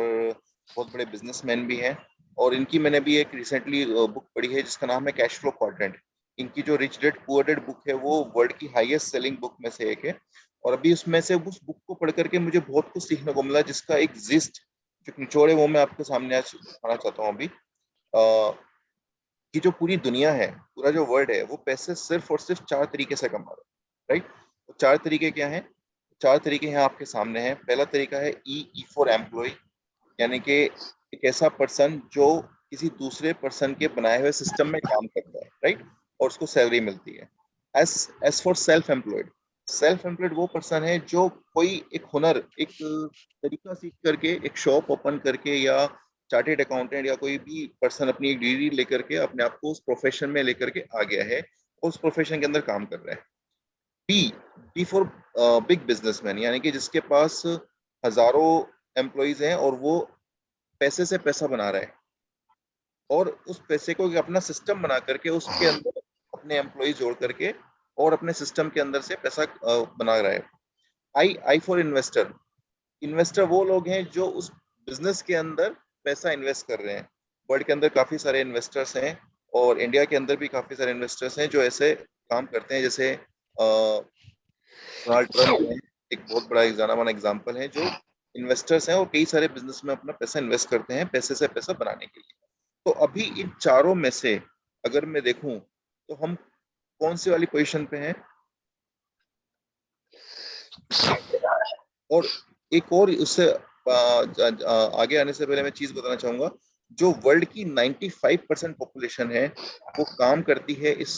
बहुत बड़े बिजनेसमैन भी हैं। और इनकी मैंने भी एक रिसेंटली बुक पढ़ी है जिसका नाम है कैश फ्लो क्वाड्रेंट। इनकी जो rich dad poor dad book है वो वर्ल्ड की हाईएस्ट सेलिंग बुक में से एक है। और अभी उसमें से उस बुक को पढ़ करके मुझे बहुत कुछ सीखने को मिला, जिसका एक जिस्ट जो निचोड़ है वो मैं आपके सामने आज दिखाना चाहता हूँ अभी। कि जो पूरी दुनिया है, पूरा जो वर्ल्ड है, वो पैसे सिर्फ और सिर्फ 4 तरीके से कमा रहा है, राइट। तो 4 तरीके क्या हैं? 4 तरीके यहाँ आपके सामने हैं। पहला तरीका है ई फॉर एम्प्लॉय, यानी कि एक ऐसा पर्सन जो किसी दूसरे पर्सन के बनाए हुए सिस्टम में काम करता है, राइट, और उसको सैलरी मिलती है। S for self employed, self employed वो पर्सन है जो कोई एक हुनर, एक तरीका सीख करके, एक शॉप ओपन करके, या चार्टेड अकाउंटेंट या कोई भी पर्सन अपनी एक डिग्री लेकर के अपने आप को उस प्रोफेशन में लेकर के आ गया है, उस प्रोफेशन के अंदर काम कर रहा है। B B for big businessman, यानी कि जिसके पास हजारों एम्प्लॉयज हैं और वो पैसे से पैसा बना रहा है और उस पैसे को अपना सिस्टम बना करके उसके अंदर अपने एम्प्लॉयज जोड़ करके और अपने सिस्टम के अंदर से पैसा बना रहा है। आई फॉर इन्वेस्टर, इन्वेस्टर वो लोग हैं जो उस बिजनेस के अंदर पैसा इन्वेस्ट कर रहे हैं। वर्ल्ड के अंदर काफी सारे इन्वेस्टर्स हैं और इंडिया के अंदर भी काफी सारे इन्वेस्टर्स हैं जो ऐसे काम करते हैं। जैसे डोनाल्ड ट्रम्प हैं, एक बहुत बड़ा जाना माना एग्जाम्पल है, जो इन्वेस्टर्स हैं और कई सारे बिजनेस में अपना पैसा इन्वेस्ट करते हैं पैसे से पैसा बनाने के लिए। तो अभी इन चारों में से अगर मैं देखूं तो हम कौन सी वाली पोजीशन पे हैं? और एक और उससे आगे आने से पहले मैं चीज बताना चाहूंगा, जो वर्ल्ड की 95% पॉपुलेशन है वो काम करती है इस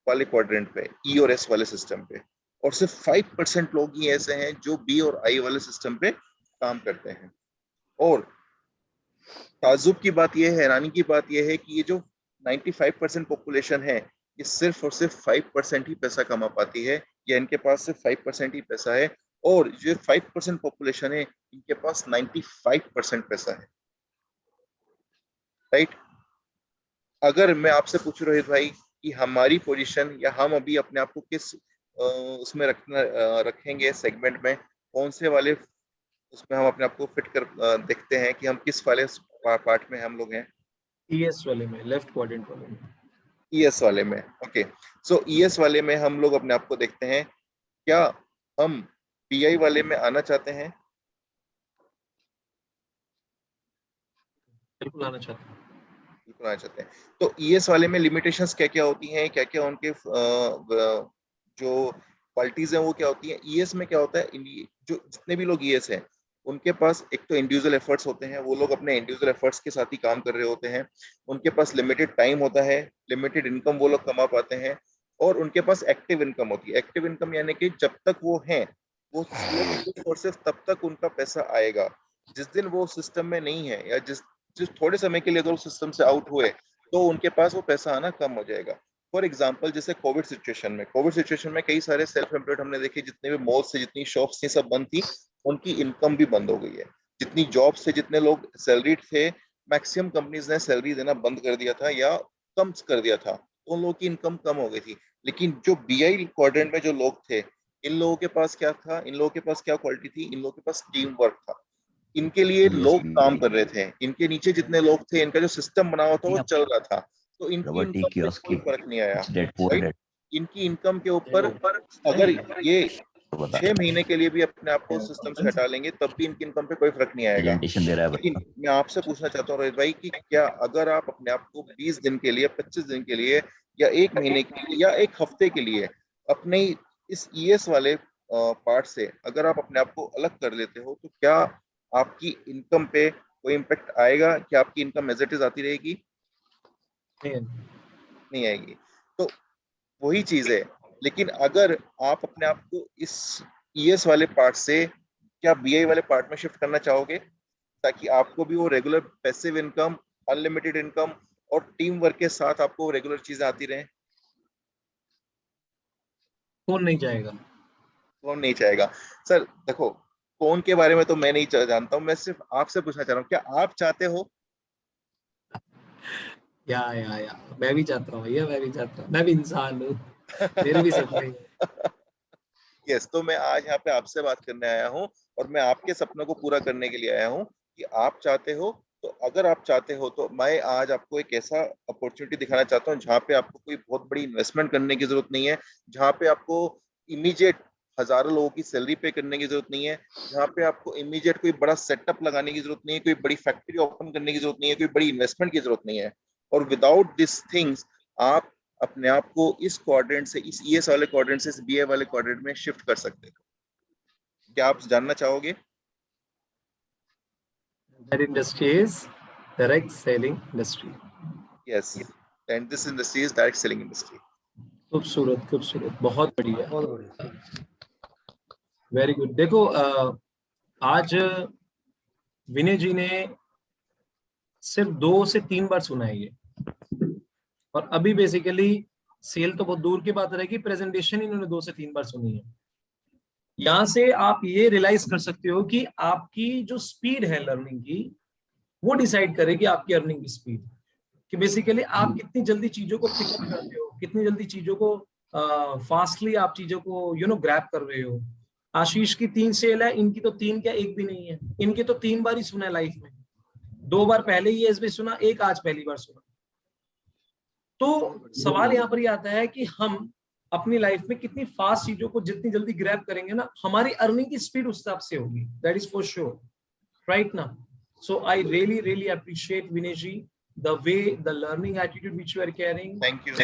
वाले क्वाड्रेंट पे, ई और एस वाले सिस्टम पे, और सिर्फ 5% लोग ही ऐसे हैं जो बी और आई वाले सिस्टम पे काम करते हैं। और ताजुब की बात यह है, हैरानी की बात यह है कि ये जो 95% पॉपुलेशन है, ये सिर्फ और सिर्फ 5% ही पैसा कमा पाती है, या इनके पास सिर्फ 5% ही पैसा है। और जो 5% पॉपुलेशन है इनके पास 95% पैसा है, राइट। अगर मैं आपसे पूछूं रोहित भाई कि हमारी पोजीशन या हम अभी अपने आप को किस उसमें रखेंगे सेगमेंट में, कौन से वाले उसमें हम अपने आप को फिट कर देखते हैं कि हम किस वाले पार्ट में हम लोग हैं? ईएस वाले में, लेफ्ट क्वाड्रेंट वाले में। ईएस वाले में, ओके। सो ईएस वाले में हम लोग अपने आप को देखते हैं। क्या हम पीआई वाले में आना चाहते हैं? बिल्कुल आना चाहते हैं। बिल्कुल आना चाहते हैं। तो ईएस वाले में लिमिटेशंस क्या क्या होती हैं, क्या क्या उनके जो क्वालिटीज हैं वो क्या होती हैं? ईएस में क्या होता है, जो जितने भी लोग ईएस हैं उनके पास एक तो इंडिविजुअल एफर्ट्स होते हैं, वो लोग अपने इंडिविजुअल एफर्ट्स के साथ ही काम कर रहे होते हैं। उनके पास लिमिटेड टाइम होता है, लिमिटेड इनकम वो लोग कमा पाते हैं, और उनके पास एक्टिव इनकम होती है। एक्टिव इनकम यानी कि जब तक वो हैं वो सिर्फ और सिर्फ तब तक उनका पैसा आएगा। जिस दिन वो सिस्टम में नहीं है या जिस जिस थोड़े समय के लिए अगर सिस्टम से आउट हुए तो उनके पास वो पैसा आना कम हो जाएगा। फॉर एग्जाम्पल जैसे कोविड सिचुएशन में कई सारे सेल्फ एम्प्लॉयड हमने देखे, जितने भी मॉल्स थे, जितनी शॉप्स थी, सब बंद थी, उनकी इनकम भी बंद हो गई है। जितनी जॉब्स थे, जितने लोग सैलरीड थे, मैक्सिमम कंपनीज ने सैलरी देना बंद कर दिया था या कम कर दिया था, तो उन लोगों की इनकम कम हो गई थी। लेकिन जो बीआई क्वाड्रेंट में जो लोग थे, इन लोगों के पास क्या था, इन लोगों के पास क्या क्वालिटी थी? इन लोगों के पास टीम वर्क था। इनके लिए लोग काम कर रहे थे, इनके नीचे जितने लोग थे, इनका जो सिस्टम बना हुआ था वो चल रहा था, तो इनकी इनकम पे कोई फर्क नहीं आया, राइट। इनकी इनकम के ऊपर अगर ये 6 महीने के लिए भी अपने आप को सिस्टम से हटा लेंगे तब भी इनकी इनकम पे कोई फर्क नहीं आएगा। लेकिन मैं आपसे पूछना चाहता हूँ रोहित भाई कि क्या अगर आप अपने आप को 20 दिन के लिए, 25 दिन के लिए, या 1 महीने के लिए, या 1 हफ्ते के लिए अपने इस ईएस वाले पार्ट से अगर आप अपने आप को अलग कर लेते हो, तो क्या आपकी इनकम पे कोई इम्पैक्ट आएगा कि आपकी इनकम एज इट इज आती रहेगी? नहीं आएगी। तो वही चीज है। लेकिन अगर आप अपने आप को इस ईएस वाले पार्ट से क्या बीआई वाले पार्ट में शिफ्ट करना चाहोगे, ताकि आपको भी वो regular passive income, unlimited income और टीम वर्क के साथ आपको रेगुलर चीजें आती रहें? कौन नहीं चाहेगा? कौन नहीं चाहेगा? सर देखो, कौन के बारे में तो मैं नहीं जानता हूँ, मैं सिर्फ आपसे पूछना चाह रहा हूँ, क्या आप चाहते हो? या मैं भी चाहता हूँ भैया, मैं भी चाहता हूँ, मैं भी इंसान हूँ, मेरे भी सपने हैं। यस, तो मैं आज यहाँ पे आपसे बात करने आया हूँ और मैं आपके सपनों को पूरा करने के लिए आया हूँ कि आप चाहते हो। तो अगर आप चाहते हो तो मैं आज आपको एक ऐसा अपॉर्चुनिटी दिखाना चाहता हूँ जहाँ पे आपको कोई बहुत बड़ी इन्वेस्टमेंट करने की जरूरत नहीं है, जहाँ पे आपको इमीडिएट हजारों लोगों की सैलरी पे करने की जरूरत नहीं है, जहाँ पे आपको इमीडिएट कोई बड़ा सेटअप लगाने की जरूरत नहीं है, कोई बड़ी फैक्ट्री ओपन करने की जरूरत नहीं है, कोई बड़ी इन्वेस्टमेंट की जरूरत नहीं है। और विदाउट दिस थिंग्स आप अपने आप को इस क्वाड्रेंट से, इस ईएस वाले क्वाड्रेंट से इस बीए वाले क्वाड्रेंट में शिफ्ट कर सकते हो। क्या आप जानना चाहोगे? That industry is direct selling industry. Yes, and this industry is direct selling industry. खूबसूरत खूबसूरत, बहुत बढ़िया, बहुत बढ़िया। Very good. देखो आज विनय जी ने सिर्फ 2 से 3 बार सुना है ये, और अभी बेसिकली सेल तो बहुत दूर की बात रहेगी, प्रेजेंटेशन इन्होंने 2 से 3 बार सुनी है। यहाँ से आप ये रियलाइज कर सकते हो कि आपकी जो स्पीड है लर्निंग की, वो डिसाइड करेगी आपकी अर्निंग की स्पीड, कि बेसिकली आप कितनी जल्दी चीजों को पिकअप करते हो, कितनी जल्दी चीजों को फास्टली आप चीजों को ग्रैब कर रहे हो। आशीष की 3 सेल है, इनकी तो 3 क्या 1 भी नहीं है, इनके तो 3 बार ही सुना है लाइफ में, 2 बार पहले ही एसबी सुना, 1 आज पहली बार सुना। तो सवाल यहाँ पर ये आता है कि हम अपनी लाइफ में कितनी फास्ट चीजों को जितनी जल्दी ग्रैब करेंगे ना, हमारी अर्निंग की स्पीड उस हिसाब से होगी, that is for sure, right ना। So I really appreciate Vinay ji the way, the learning attitude which you are carrying. Thank you.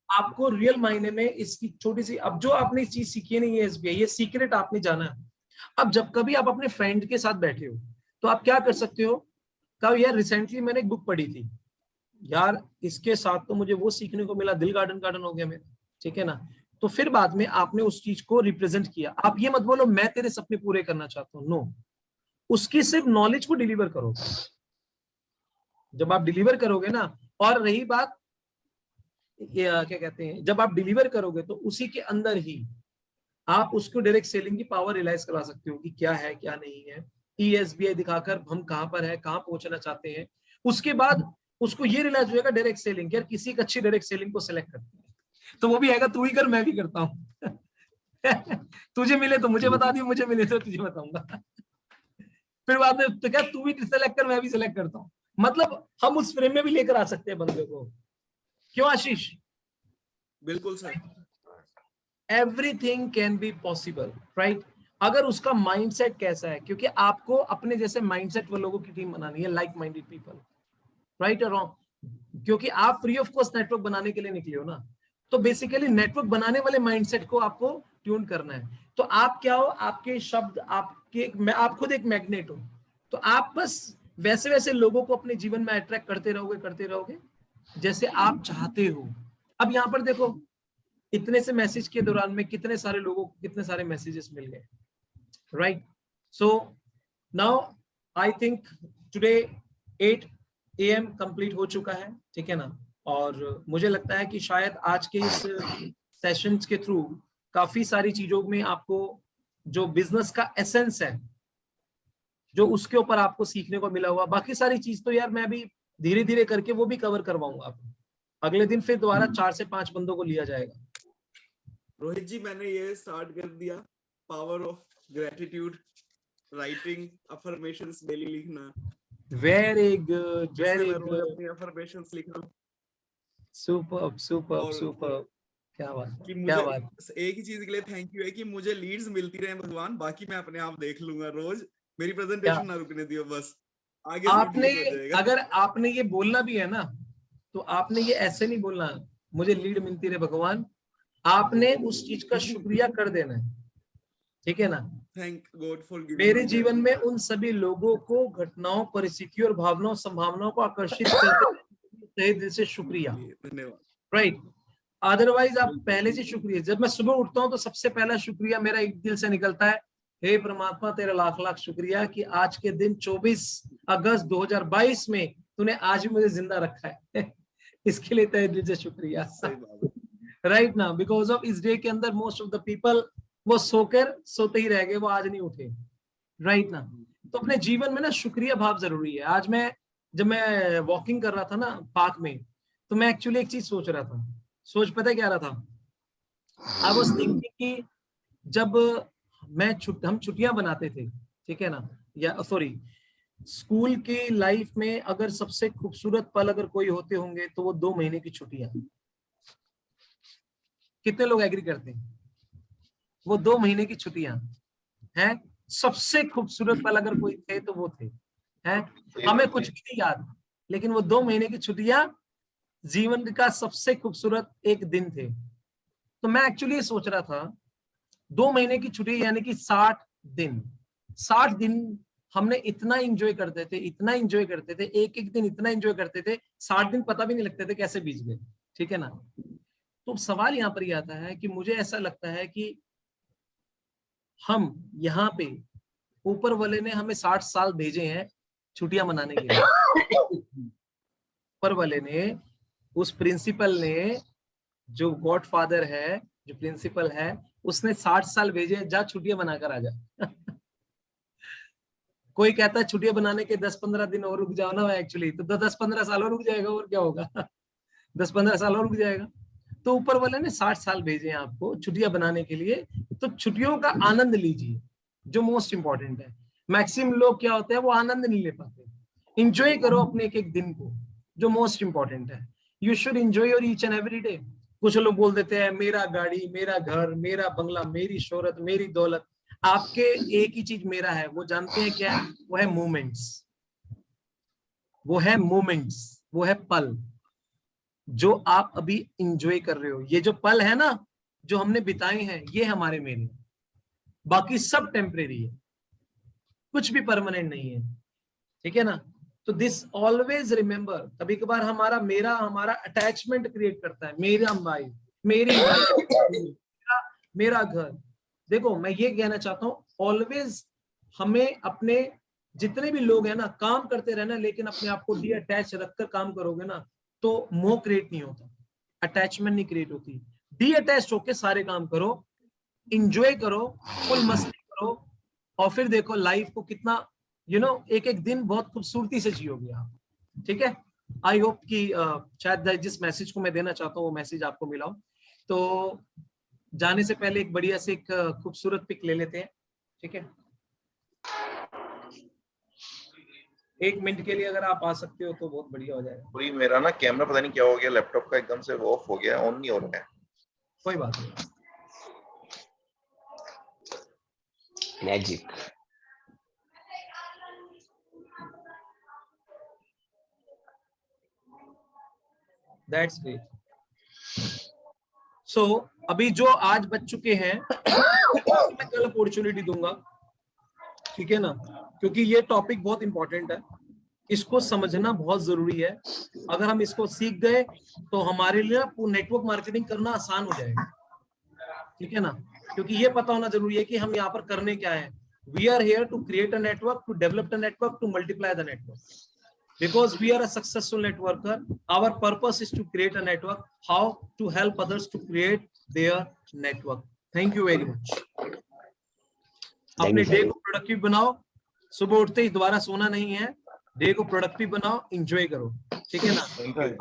आपको रियल मायने में इसकी छोटी सी, अब जो आपने चीज सीखी नहीं है एसबीआई, ये सीक्रेट आपने जाना है। अब जब कभी आप अपने फ्रेंड के साथ बैठे हो तो आप क्या कर सकते हो, कब यार रिसेंटली मैंने एक बुक पढ़ी थी यार, इसके साथ तो मुझे वो सीखने को मिला, दिल गार्डन हो गया मेरा, ठीक है ना। तो फिर बाद में आपने उस चीज को रिप्रेजेंट किया। आप ये मत बोलो मैं तेरे सपने पूरे करना चाहता हूँ, नो, उसकी सिर्फ नॉलेज को डिलीवर करो। जब आप डिलीवर करोगे ना, और रही बात ये क्या कहते हैं, जब आप डिलीवर करोगे तो उसी के अंदर ही आप उसको डायरेक्ट सेलिंग की पावर रियलाइज करा सकते हो कि क्या है क्या नहीं है, ईएसबीआई दिखाकर हम कहां पर है, कहां पहुंचना चाहते हैं। उसके बाद उसको ये रियलाइज होगा डायरेक्ट सेलिंग, यार किसी एक अच्छी डायरेक्ट सेलिंग को सिलेक्ट करते हैं, तो वो भी आएगा तू ही कर, मैं भी करता हूँ तुझे मिले तो मुझे बता दियो, मुझे मिले तो तुझे बताऊंगा फिर बाद में तो क्या तू भी सिलेक्ट कर, मैं भी सिलेक्ट करता हूँ। मतलब हम उस फ्रेम में भी लेकर आ सकते हैं बंदे को, क्यों आशीष? बिल्कुल sir, everything can be possible, right, अगर उसका माइंडसेट कैसा है। क्योंकि आपको अपने जैसे माइंडसेट वाले लोगों की टीम बनानी है, लाइक माइंडेड पीपल, राइट और रॉन्ग, क्योंकि आप फ्री ऑफ कॉस्ट नेटवर्क बनाने के लिए निकले हो ना, तो बेसिकली नेटवर्क बनाने वाले माइंडसेट को आपको ट्यून करना है। तो आप क्या हो, आपके शब्द, आप खुद एक मैग्नेट हो, तो आप बस वैसे वैसे लोगों को अपने जीवन में अट्रैक्ट करते रहोगे जैसे आप चाहते हो। अब यहाँ पर देखो, इतने से मैसेज के दौरान में कितने सारे लोगों को कितने सारे मैसेजेस मिल गए, right. So now I think today 8 AM complete हो चुका है, ठीक है ना। और मुझे लगता है कि शायद आज के इस सेशंस के थ्रू काफी सारी चीजों में आपको जो बिजनेस का एसेंस है, जो उसके ऊपर आपको सीखने को मिला हुआ। बाकी सारी चीज तो यार मैं भी धीरे धीरे करके वो भी कवर करवाऊंगा आपको। अगले दिन फिर दोबारा 4 से 5 बंदों को लिया जाएगा। रोहित जी मैंने ये स्टार्ट कर दिया, power of gratitude, writing affirmations daily लिखना। वेरी गुड, वेरी गुड, अपनी अफर्मेशंस लिख रहा हूं। सुपर सुपर सुपर, क्या बात, कि क्या मुझे बात। एक ही चीज के लिए थैंक यू है कि मुझे लीड्स मिलती रहे भगवान, बाकी मैं अपने आप देख लूंगा, रोज मेरी प्रेजेंटेशन ना रुकने दियो, बस आगे आपने अगर आपने ये बोलना भी है ना, तो आपने ये ऐसे नहीं बोलना मुझे लीड मिलती रहे भगवान, आपने उस चीज का शुक्रिया कर देना है। ठीक है ना। थैंक गॉड फॉर गिविंग मेरे जीवन में उन सभी लोगों को, घटनाओं, परिस्थितियों और भावनाओं, संभावनाओं को आकर्षित करते तहे दिल से शुक्रिया। धन्यवाद। राइट। अदरवाइज आप पहले से शुक्रिया। जब मैं सुबह उठता हूँ तो सबसे पहला शुक्रिया मेरा एक दिल से निकलता है, हे परमात्मा तेरा लाख लाख शुक्रिया कि आज के दिन 24 अगस्त 2022 में तूने आज भी मुझे जिंदा रखा है। इसके लिए तहे दिल से शुक्रिया। राइट ना, बिकॉज ऑफ इस डे के अंदर मोस्ट ऑफ द पीपल वो सोते ही रह गए, वो आज नहीं उठे। राइट ना। तो अपने जीवन में ना शुक्रिया भाव जरूरी है। आज जब मैं वॉकिंग कर रहा था ना पार्क में, तो मैं एक्चुअली एक चीज सोच रहा था। सोच पता क्या रहा था? आई वाज थिंकिंग कि जब हम छुट्टियां बनाते थे, ठीक है ना, या सॉरी स्कूल की लाइफ में अगर सबसे खूबसूरत पल अगर कोई होते होंगे तो वो 2 महीने की छुट्टियां। कितने लोग एग्री करते हैं? वो 2 महीने की छुट्टियां हैं। सबसे खूबसूरत पल अगर कोई थे तो वो थे। हैं, हमें कुछ भी नहीं याद, लेकिन वो 2 महीने की छुट्टियां जीवन का सबसे खूबसूरत एक दिन थे। तो मैं एक्चुअली सोच रहा था 2 महीने की छुट्टी यानी कि 60 दिन हमने इतना एंजॉय करते थे, इतना एंजॉय करते थे, एक एक दिन इतना एंजॉय करते थे, 60 दिन पता भी नहीं लगते थे कैसे बीत गए। ठीक है ना। तो सवाल यहाँ पर ये आता है कि मुझे ऐसा लगता है कि हम यहाँ पे ऊपर वाले ने हमें 60 साल भेजे हैं छुट्टियां मनाने के लिए। ऊपर वाले ने, उस प्रिंसिपल ने, जो गॉडफादर है, जो प्रिंसिपल है, उसने 60 साल भेजे, जा छुट्टियां बनाकर आ जा। कोई कहता है छुट्टियां बनाने के 10-15 दिन और रुक जाओ ना, एक्चुअली तो 10-15 साल और रुक जाएगा, और क्या होगा। 10-15 साल और रुक जाएगा। तो ऊपर वाले ने 60 साल भेजे हैं आपको छुट्टियां बनाने के लिए, तो छुट्टियों का आनंद लीजिए, जो मोस्ट इंपॉर्टेंट है। मैक्सिमम लोग क्या होते हैं, वो आनंद नहीं ले पाते। इंजॉय करो अपने एक एक दिन को, जो मोस्ट इंपॉर्टेंट है। You should enjoy your each and every day. कुछ लोग बोल देते हैं मेरा गाड़ी, मेरा घर, मेरा बंगला, मेरी शोहरत, मेरी दौलत। आपके एक ही चीज मेरा है, वो जानते हैं क्या है? वो है मोमेंट्स। वो है मोमेंट्स, वो है पल जो आप अभी इंजॉय कर रहे हो। ये जो पल है ना, जो हमने बिताए हैं, ये हमारे मेरे। बाकी सब टेम्परेरी है, कुछ भी परमानेंट नहीं है। ठीक है ना। तो दिस ऑलवेज रिमेंबर। कभी कबार हमारा अटैचमेंट क्रिएट करता है, मेरा भाई, मेरी मेरा घर। देखो मैं ये कहना चाहता हूँ, ऑलवेज हमें अपने जितने भी लोग हैं ना, काम करते रहना, लेकिन अपने आप को डी अटैच रखकर काम करोगे ना, तो मोह क्रिएट नहीं होता, अटैचमेंट नहीं क्रिएट होती। डी अटैच होके सारे काम करो, इंजॉय करो, फुल मस्ती करो, और फिर देखो लाइफ को कितना एक एक दिन बहुत खूबसूरती से जियोगे आप। ठीक है। आई होप कि शायद जिस मैसेज को मैं देना चाहता हूँ वो मैसेज आपको मिला हो। तो जाने से पहले एक बढ़िया से एक खूबसूरत पिक ले लेते हैं। ठीक है। 1 मिनट के लिए अगर आप आ सकते हो तो बहुत बढ़िया हो जाएगा। पूरी मेरा ना कैमरा पता नहीं क्या हो गया, लैपटॉप का एकदम से ऑफ हो गया, ऑन नहीं हो रहा है। कोई बात नहीं। मैजिक। That's great. सो अभी जो आज बच चुके हैं मैं कल अपॉर्चुनिटी दूंगा। ठीक है ना, क्योंकि ये टॉपिक बहुत इंपॉर्टेंट है, इसको समझना बहुत जरूरी है। अगर हम इसको सीख गए तो हमारे लिए नेटवर्क मार्केटिंग करना आसान हो जाएगा। ठीक है ना, क्योंकि ये पता होना जरूरी है कि हम यहाँ पर करने क्या है। We are here to create a network, to develop a network, to multiply the network. Because we are a successful networker, our purpose is to create a network, how to help others to create their network. Thank you very much. अपने day को productive बनाओ, सुबह उठते ही दोबारा सोना नहीं है, day को प्रोडक्टिव बनाओ, एंजॉय करो। ठीक है ना।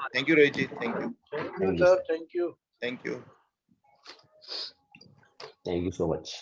Thank you Rohit ji, thank you sir, thank you thank you thank you so much.